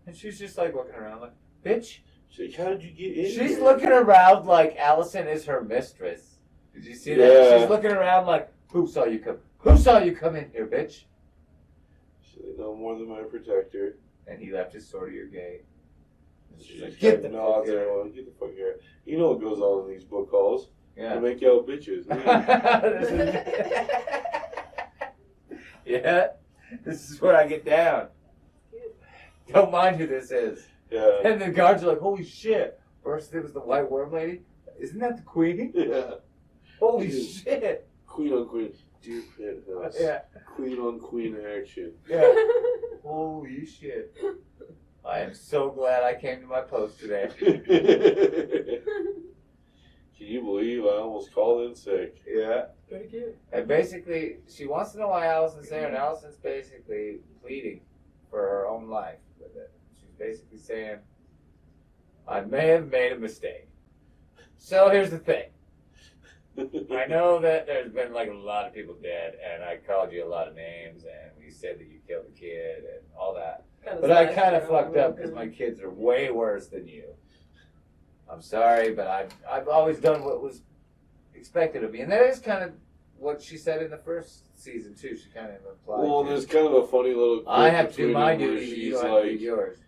S1: And she's just like looking around like, bitch.
S2: She's like, how did you get in
S1: She's
S2: here?
S1: looking around like Alicent is her mistress. Did you see that?
S2: Yeah.
S1: She's looking around like, who saw you come? Who saw you come in here, bitch?
S2: She's like, no more than my protector.
S1: And he left his sword at your gate. And she's like,
S2: get
S1: get the
S2: no,
S1: fuck here.
S2: well, get the fuck here. You know what goes on in these book calls.
S1: Yeah.
S2: They make out bitches.
S1: Yeah. This is where I get down. Don't mind who this is.
S2: Yeah.
S1: And the guards are like, holy shit. First it was the white worm lady. Isn't that the queen?
S2: Yeah.
S1: Holy
S2: Dude.
S1: shit.
S2: Queen on queen. Dear Penthouse.
S1: Yeah.
S2: Queen on queen action.
S1: Yeah. Holy shit. I am so glad I came to my post today.
S2: Can you believe I almost called in sick?
S1: Yeah.
S3: Pretty cute.
S1: And basically, she wants to know why Alicent's there, and Alicent's basically pleading for her own life with it. She's basically saying, I may have made a mistake. So here's the thing. I know that there's been like a lot of people dead, and I called you a lot of names, and you said that you killed a kid and all that. But I kind of fucked up because my kids are way worse than you. I'm sorry, but I've always done what was expected of me, and that is kind of what she said in the first season too. She kind of implied.
S2: Well, there's kind of a funny little.
S1: I have to do
S2: between
S1: my
S2: them where
S1: duty, you
S2: she's
S1: don't have to
S2: like
S1: do yours.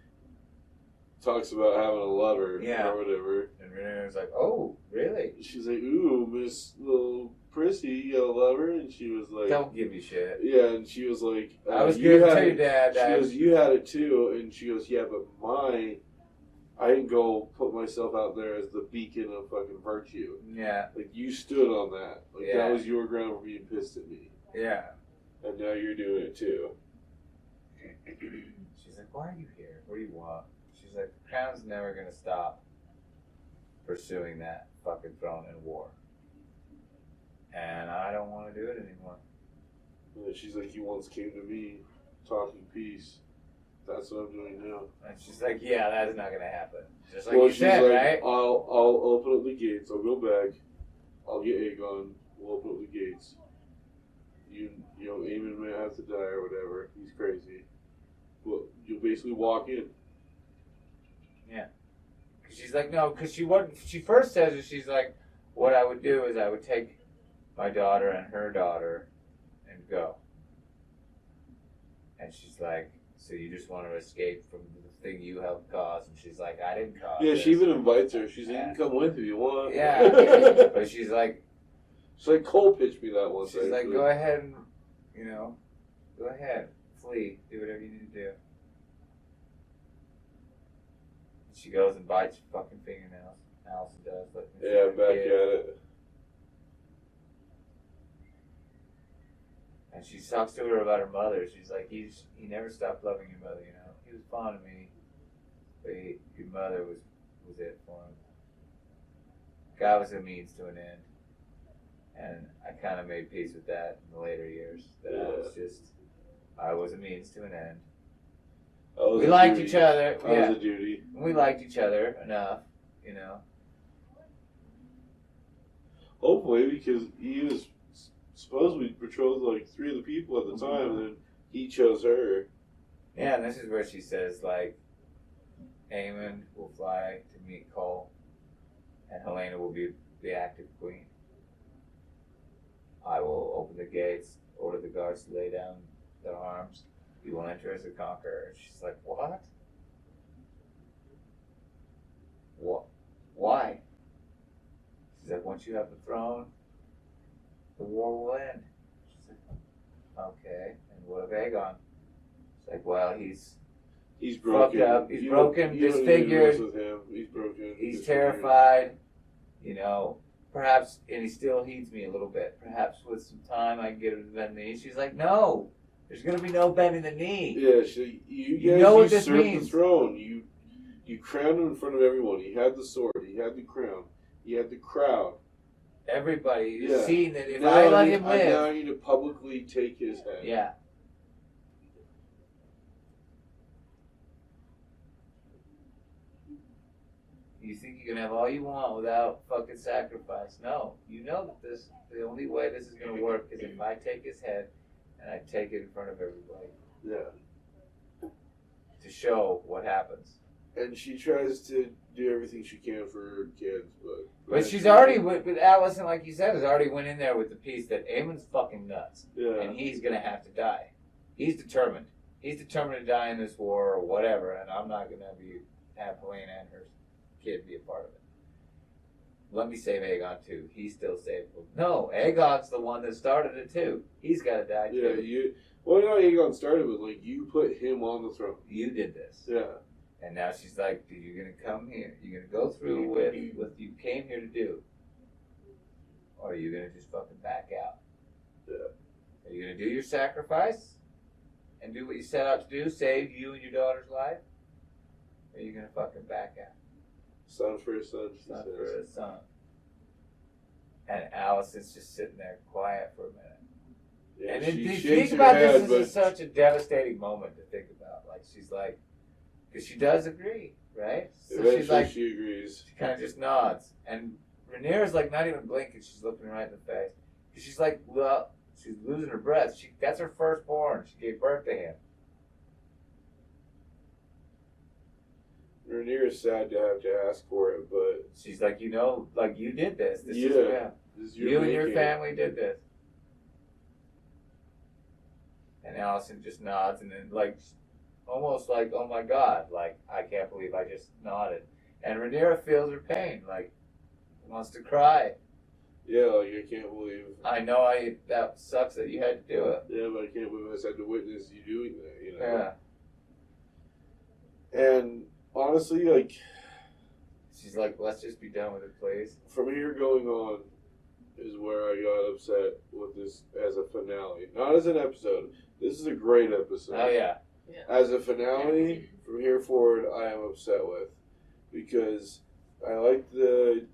S2: talks about having a lover
S1: Yeah.
S2: or whatever.
S1: And Renee's like, oh, really?
S2: She's like, ooh, Miss Little Prissy, you got a lover? And she was like,
S1: Don't give me shit.
S2: yeah, and she was like,
S1: I was
S2: you
S1: good
S2: had
S1: until
S2: it.
S1: your dad
S2: She
S1: died.
S2: goes, you had it too, and she goes, yeah, but I didn't go put myself out there as the beacon of fucking virtue.
S1: Yeah,
S2: Like, you stood on that. Like,
S1: Yeah.
S2: that was your ground for being pissed at me.
S1: yeah.
S2: And now you're doing it too.
S1: She's like, why are you here? What do you want? She's like, the crown's never gonna stop pursuing that fucking throne in war. And I don't want to do it anymore.
S2: And she's like, you once came to me talking peace. That's what I'm doing now.
S1: And she's like, yeah, that's not gonna happen. Just like
S2: Well,
S1: you
S2: she's
S1: said,
S2: like,
S1: right?
S2: I'll open up the gates. I'll go back. I'll get Aegon. We'll open up the gates. You know, Aemon may have to die or whatever. He's crazy. Well, you'll basically walk in.
S1: She's like, no, because she first says it, she's like, what I would do is I would take my daughter and her daughter and go. And she's like, so you just want to escape from the thing you helped cause? And she's like, I didn't cause
S2: Yeah,
S1: this.
S2: she even invites her. She's like,
S1: Yeah.
S2: you can come with if you want.
S1: Yeah. But she's like,
S2: Cole pitched me that once.
S1: she's like, go ahead and, go ahead, flee, do whatever you need to do. She goes and bites your fucking fingernails. Allison does. Like,
S2: Yeah, back at it.
S1: And she talks to her about her mother. She's like, he never stopped loving your mother, you know. He was fond of me, but your mother was it for him. God was a means to an end. And I kind of made peace with that in the later years. That I was a means to an end. We liked each other.
S2: That was a duty.
S1: We liked each other enough, you know.
S2: Hopefully, because he was supposedly betrothed like 3 of the people at the time, and then he chose her.
S1: Yeah, and this is where she says, like, Aemon will fly to meet Cole, and Helena will be the active queen. I will open the gates, order the guards to lay down their arms. You will enter as a conqueror. She's like, what? What? Why? She's like, once you have the throne, the war will end. She's like, okay. And what of Aegon? It's like, well, he's
S2: broken.
S1: Fucked up. He's broken, disfigured.
S2: With him. He's broken.
S1: He's terrified. You know, perhaps, and he still heeds me a little bit. Perhaps with some time I can get him to bend the knee. She's like, no, there's going to be no bending the knee.
S2: Yeah, you guys
S1: know what this
S2: usurped
S1: means.
S2: the throne. You crowned him in front of everyone. He had the sword. He had the crown. He had the crowd.
S1: Everybody is seeing that if
S2: now
S1: I let him live.
S2: Now I need to publicly take his head.
S1: Yeah. You think you can have all you want without fucking sacrifice. No. You know that the only way this is going to work is if I take his head and I take it in front of everybody.
S2: Yeah.
S1: To show what happens.
S2: And she tries to do everything she can for her kids,
S1: But she's already, but Allison, like you said, has already went in there with the piece that Aemon's fucking nuts.
S2: Yeah.
S1: And he's going to have to die. He's determined. He's determined to die in this war or whatever, and I'm not going to have Helena and her kid be a part of it. Let me save Aegon too. He's still savable. No, Aegon's the one that started it too. He's got to die too.
S2: Yeah, well, not Aegon started, but like you put him on the throne.
S1: You did this.
S2: Yeah.
S1: And now she's like, you're going to come here. You're going to go through with what you came here to do. Or are you going to just fucking back out?
S2: Yeah.
S1: Are you going to do your sacrifice and do what you set out to do, save you and your daughter's life? Or are you going to fucking back out?
S2: Son for his son.
S1: Son for his son. And Allison's just sitting there quiet for a minute.
S2: Yeah,
S1: and then
S2: she
S1: think
S2: shakes her
S1: about
S2: head,
S1: this is such a devastating moment to think about. Like, she's like, because she does agree, right? So
S2: eventually
S1: she's like,
S2: she agrees.
S1: She kind of just nods. And Rhaenyra's like not even blinking. She's looking right in the face. Because she's like, well, she's losing her breath. That's her firstborn. She gave birth to him.
S2: Rhaenyra's sad to have to ask for it, but
S1: she's like, you know, like you did this. This is
S2: you
S1: and your family did this. And Allison just nods and then like almost like, oh my God, like I can't believe I just nodded. And Rhaenyra feels her pain, like wants to cry.
S2: Yeah, like I can't believe.
S1: I know that sucks that you had to do it.
S2: Yeah, but I can't believe I just had to witness you doing that, you know.
S1: Yeah.
S2: And honestly, like,
S1: she's like, let's just be done with it, please.
S2: From here going on is where I got upset with this as a finale. Not as an episode. This is a great episode.
S1: Oh, yeah.
S2: As a finale, from here forward, I am upset with. Because I like the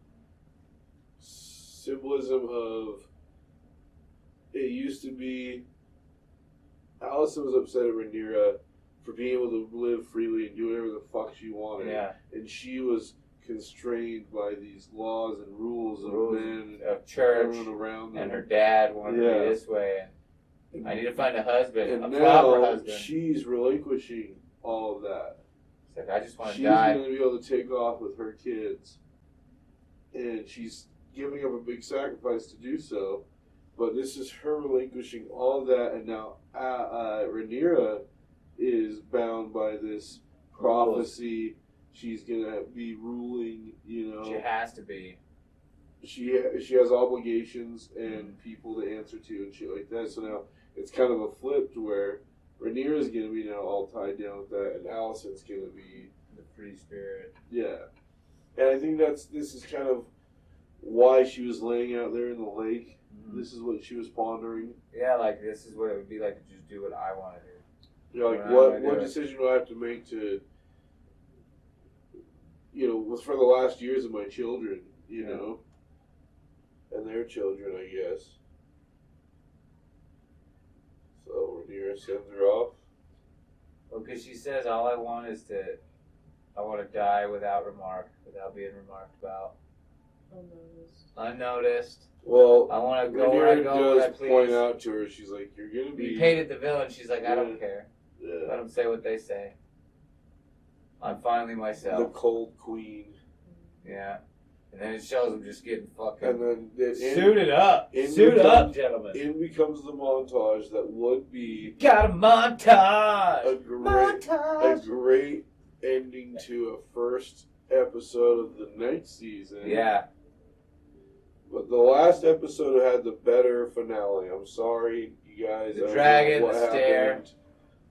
S2: symbolism of it used to be Allison was upset at Rhaenyra for being able to live freely and do whatever the fuck she wanted.
S1: Yeah.
S2: And she was constrained by these laws and rules of men
S1: of church
S2: everyone around them.
S1: And her dad wanted to be this way. And I need to find a husband,
S2: and
S1: a proper husband.
S2: She's relinquishing all of that.
S1: It's like, I just want to die.
S2: She's going to be able to take off with her kids. And she's giving up a big sacrifice to do so. But this is her relinquishing all of that. And now Rhaenyra is bound by this prophecy. She's going to be ruling, you know.
S1: She has to be.
S2: She has obligations and people to answer to and shit like that. So now it's kind of a flip to where Rhaenyra's going to be now all tied down with that, and Allison's going to be
S1: the free spirit.
S2: Yeah, and I think this is kind of why she was laying out there in the lake. Mm-hmm. This is what she was pondering.
S1: Yeah, like this is what it would be like to just do what I want to do.
S2: Yeah, like what decision do I have to make to, you know, for the last years of my children, you know. And their children, I guess. So Rhaenyra sends her off.
S1: Well, because she says all I want to die without remark, without being remarked about. Unnoticed.
S2: Well,
S1: I want to go where I go, where I
S2: does
S1: please.
S2: point out to her, she's like, "You're gonna be."
S1: He painted the villain. She's like, I don't
S2: Yeah.
S1: care.
S2: Yeah.
S1: Let them say what they say. I'm finally
S2: The
S1: myself.
S2: cold queen.
S1: Yeah. And then it shows him just getting fucking
S2: And then
S1: suited up.
S2: in
S1: Suit
S2: becomes-
S1: up, gentlemen.
S2: in becomes the montage that would be
S1: Got a montage.
S2: a great ending to a first episode of the next season.
S1: Yeah.
S2: But the last episode had the better finale. I'm sorry, you guys. I
S1: The
S2: don't
S1: dragon,
S2: know what
S1: the stair.
S2: happened.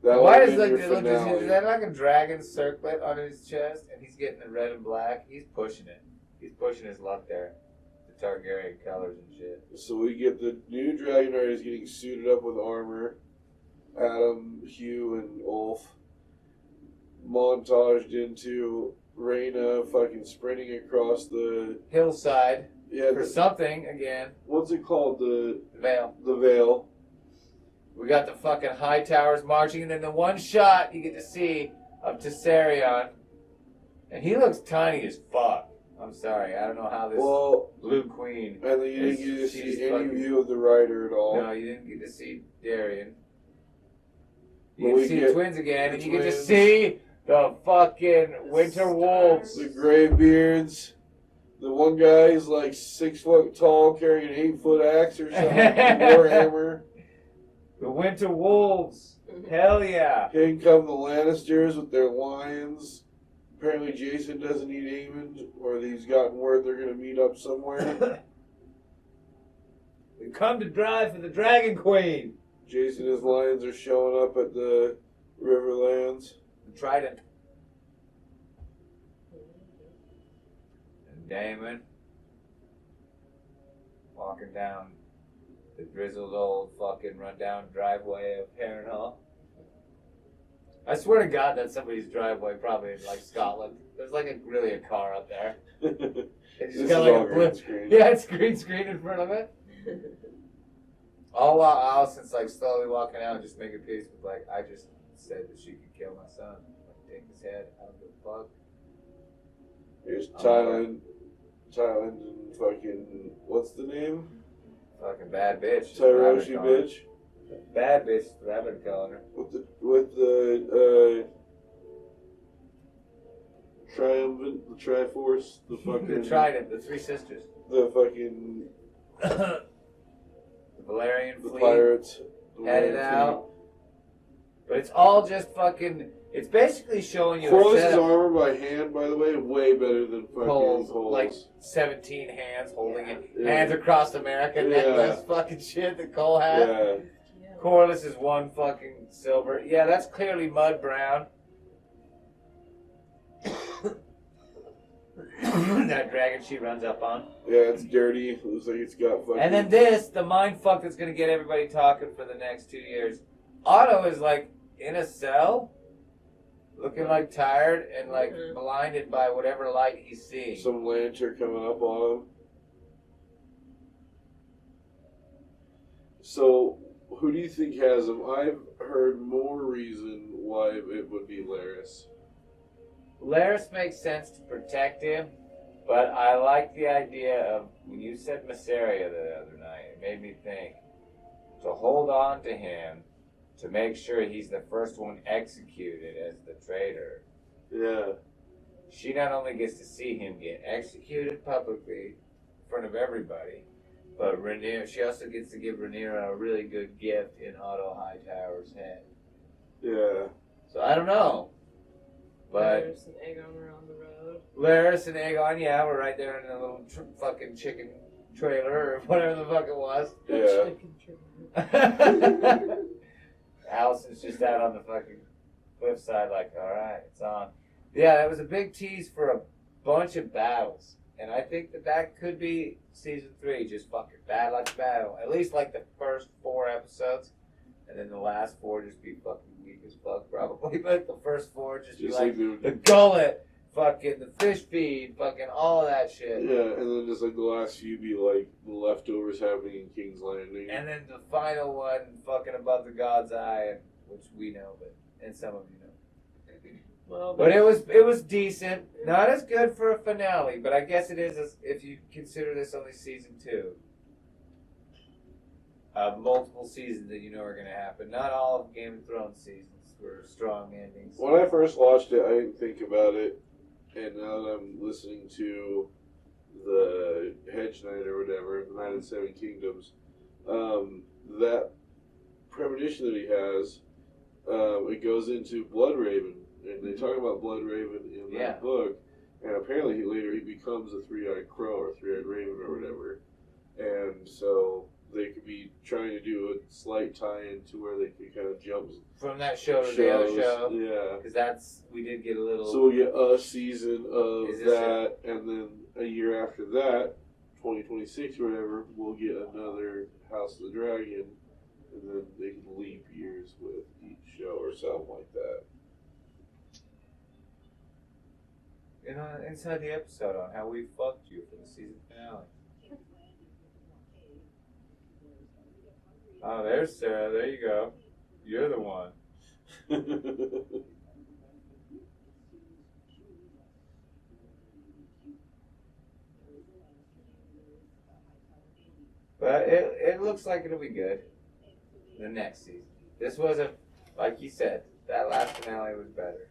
S2: That
S1: Why
S2: would
S1: is
S2: have
S1: like
S2: been your finale.
S1: is that like a dragon circlet on his chest and he's getting the red and black? He's pushing it. He's pushing his luck there. The Targaryen colors and shit.
S2: So we get the new Dragon Riders getting suited up with armor. Adam, Hugh, and Ulf montaged into Rhaena fucking sprinting across the
S1: Hillside
S2: yeah.
S1: for something again.
S2: What's it called? The
S1: Veil.
S2: Veil.
S1: We got the fucking high towers marching, and then the one shot you get to see of Tessarion, and he looks tiny as fuck. I'm sorry, I don't know how this Blue Queen.
S2: And then you didn't get to
S1: she's
S2: see any
S1: fucking-
S2: view of the rider at all.
S1: No, you didn't get to see Darian.
S2: But
S1: You
S2: we
S1: get to see
S2: get
S1: the twins again, and
S2: the
S1: you get to
S2: twins.
S1: see the fucking Winter Wolves.
S2: The Greybeards. The one guy is like 6 foot tall, carrying an 8-foot axe or something. Warhammer.
S1: The Winter Wolves. Hell yeah.
S2: In come the Lannisters with their lions. Apparently Jason doesn't need Aemond, or he's gotten word they're going to meet up somewhere.
S1: We come to drive for the Dragon Queen.
S2: Jason and his lions are showing up at the Riverlands.
S1: The Trident. And Daemon walking down the grizzled old fucking rundown driveway of Harrenhal. I swear to God that's somebody's driveway, probably in like Scotland. There's like really a car up there. It
S2: This
S1: just
S2: is
S1: got like
S2: all
S1: a
S2: green
S1: blip.
S2: screen.
S1: Yeah, it's green screen in front of it. All while Allison's like slowly walking out, just making peace with like, I just said that she could kill my son. Like, take his head. I don't give a fuck.
S2: Here's Thailand and fucking, what's the name?
S1: Fucking bad bitch.
S2: Tyroshi bitch.
S1: Bad bitch, what I've been calling her.
S2: With the triumphant, the Triforce, the fucking
S1: The Trident, the three sisters.
S2: the fucking
S1: The Valerian
S2: the
S1: fleet
S2: pirates
S1: headed out. But it's all just fucking, it's basically showing you a
S2: Corliss's
S1: setup.
S2: armor by hand, by the way, way better than fucking
S1: Cole's,
S2: Cole's.
S1: like 17 hands holding it.
S2: Yeah.
S1: Hands across America,
S2: Yeah.
S1: necklace, fucking shit that Cole had.
S2: Yeah.
S1: Corliss is one fucking silver. Yeah, that's clearly mud brown. That dragon she runs up on.
S2: Yeah, it's dirty. It looks like it's got fucking.
S1: And then this, the mind fuck that's gonna get everybody talking for the next 2 years. Otto is like in a cell, looking like tired and like blinded by whatever light he's seeing.
S2: some lantern coming up on him. So, who do you think has him? I've heard more reason why it would be Laris.
S1: Laris makes sense to protect him, but I like the idea of, when you said Masseria the other night, it made me think, to hold on to him, to make sure he's the first one executed as the traitor.
S2: Yeah.
S1: She not only gets to see him get executed publicly in front of everybody, but Rhaenyra, she also gets to give Rhaenyra a really good gift in Otto Hightower's head.
S2: Yeah.
S1: So I don't know. But
S3: There's an Aegon were on the road.
S1: Laris and Aegon, yeah, we're right there in a little fucking chicken trailer or whatever the fuck it was.
S2: Yeah.
S1: Allison's just out on the fucking cliffside like, alright, it's on. Yeah, that was a big tease for a bunch of battles. And I think that could be season 3, just fucking battle after battle. At least like the first 4 episodes. And then the last 4 just be fucking weak as fuck probably. But the first 4 just be like the gullet, fucking the fish feed, fucking all of that shit.
S2: Yeah, and then just like the last few be like the leftovers happening in King's Landing.
S1: And then the final one, fucking above the God's Eye, which we know, but and some of you know.
S3: Well,
S1: But it was decent. Not as good for a finale, but I guess it is if you consider this only season 2. Multiple seasons that you know are going to happen. Not all of Game of Thrones seasons were strong endings.
S2: When I first watched it, I didn't think about it, and now that I'm listening to the Hedge Knight or whatever, the Knight of the Seven Kingdoms, that premonition that he has, it goes into Bloodraven, and they talk about Bloodraven in that book, and apparently later he becomes a three-eyed crow or three-eyed raven or whatever, and so they could be trying to do a slight tie-in to where they could kind of jump
S1: from that show to the other show.
S2: Yeah,
S1: because we did get a little.
S2: So we'll get a season of that, and then a year after that, 2026 or whatever, we'll get another House of the Dragon, and then they can leap years with each show or something like that.
S1: You know, inside the episode on how we fucked you for the season finale. Oh, there's Sarah. There you go. You're the one. But it looks like it'll be good. The next season. This wasn't, like you said, that last finale was better.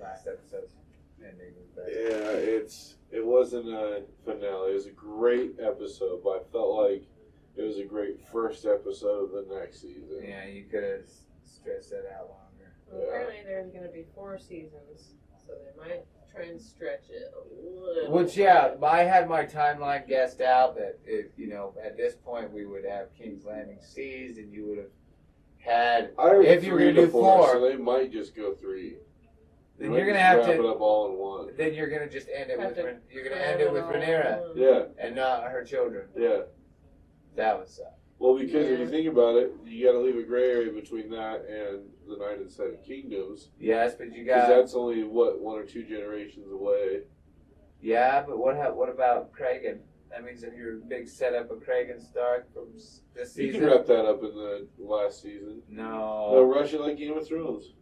S1: Last episode's ending was better.
S2: Yeah, it wasn't a finale. It was a great episode, but I felt like it was a great first episode of the next season.
S1: Yeah, you could have stretched that out longer.
S3: Well, apparently there's going to be 4 seasons, so they might try and stretch it a little.
S1: Which, yeah, I had my timeline guessed out that if, at this point we would have King's Landing seized, and you would have had. If you were going to do 4,
S2: so they might just go 3.
S1: Then you're going to have
S2: wrap
S1: to
S2: it up all in one.
S1: Then you're going to just end it with Rhaenyra.
S2: Yeah.
S1: And not her children.
S2: Yeah.
S1: That would suck.
S2: Well, because if you think about it, you got to leave a gray area between that and the Knight of the Seven Kingdoms.
S1: Yes, but you got.
S2: Because that's only 1 or 2 generations away.
S1: Yeah, but what about Kragan? That means that your big setup of Kragan Stark from this season.
S2: You can wrap that up in the last season.
S1: No.
S2: No, rush it like Game of Thrones.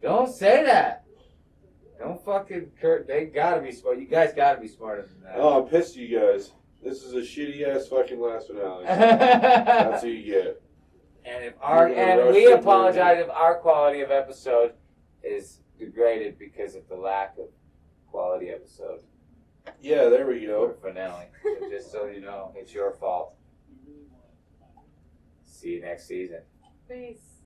S1: Don't say that. Don't fucking Kurt. They gotta be smart. You guys gotta be smarter than that.
S2: Oh, I'm pissed at you guys. This is a shitty ass fucking last finale. That's what you get.
S1: And we apologize if our quality of episode is degraded because of the lack of quality episode.
S2: Yeah, there we go.
S1: For finale. So just so you know, it's your fault. See you next season.
S3: Peace.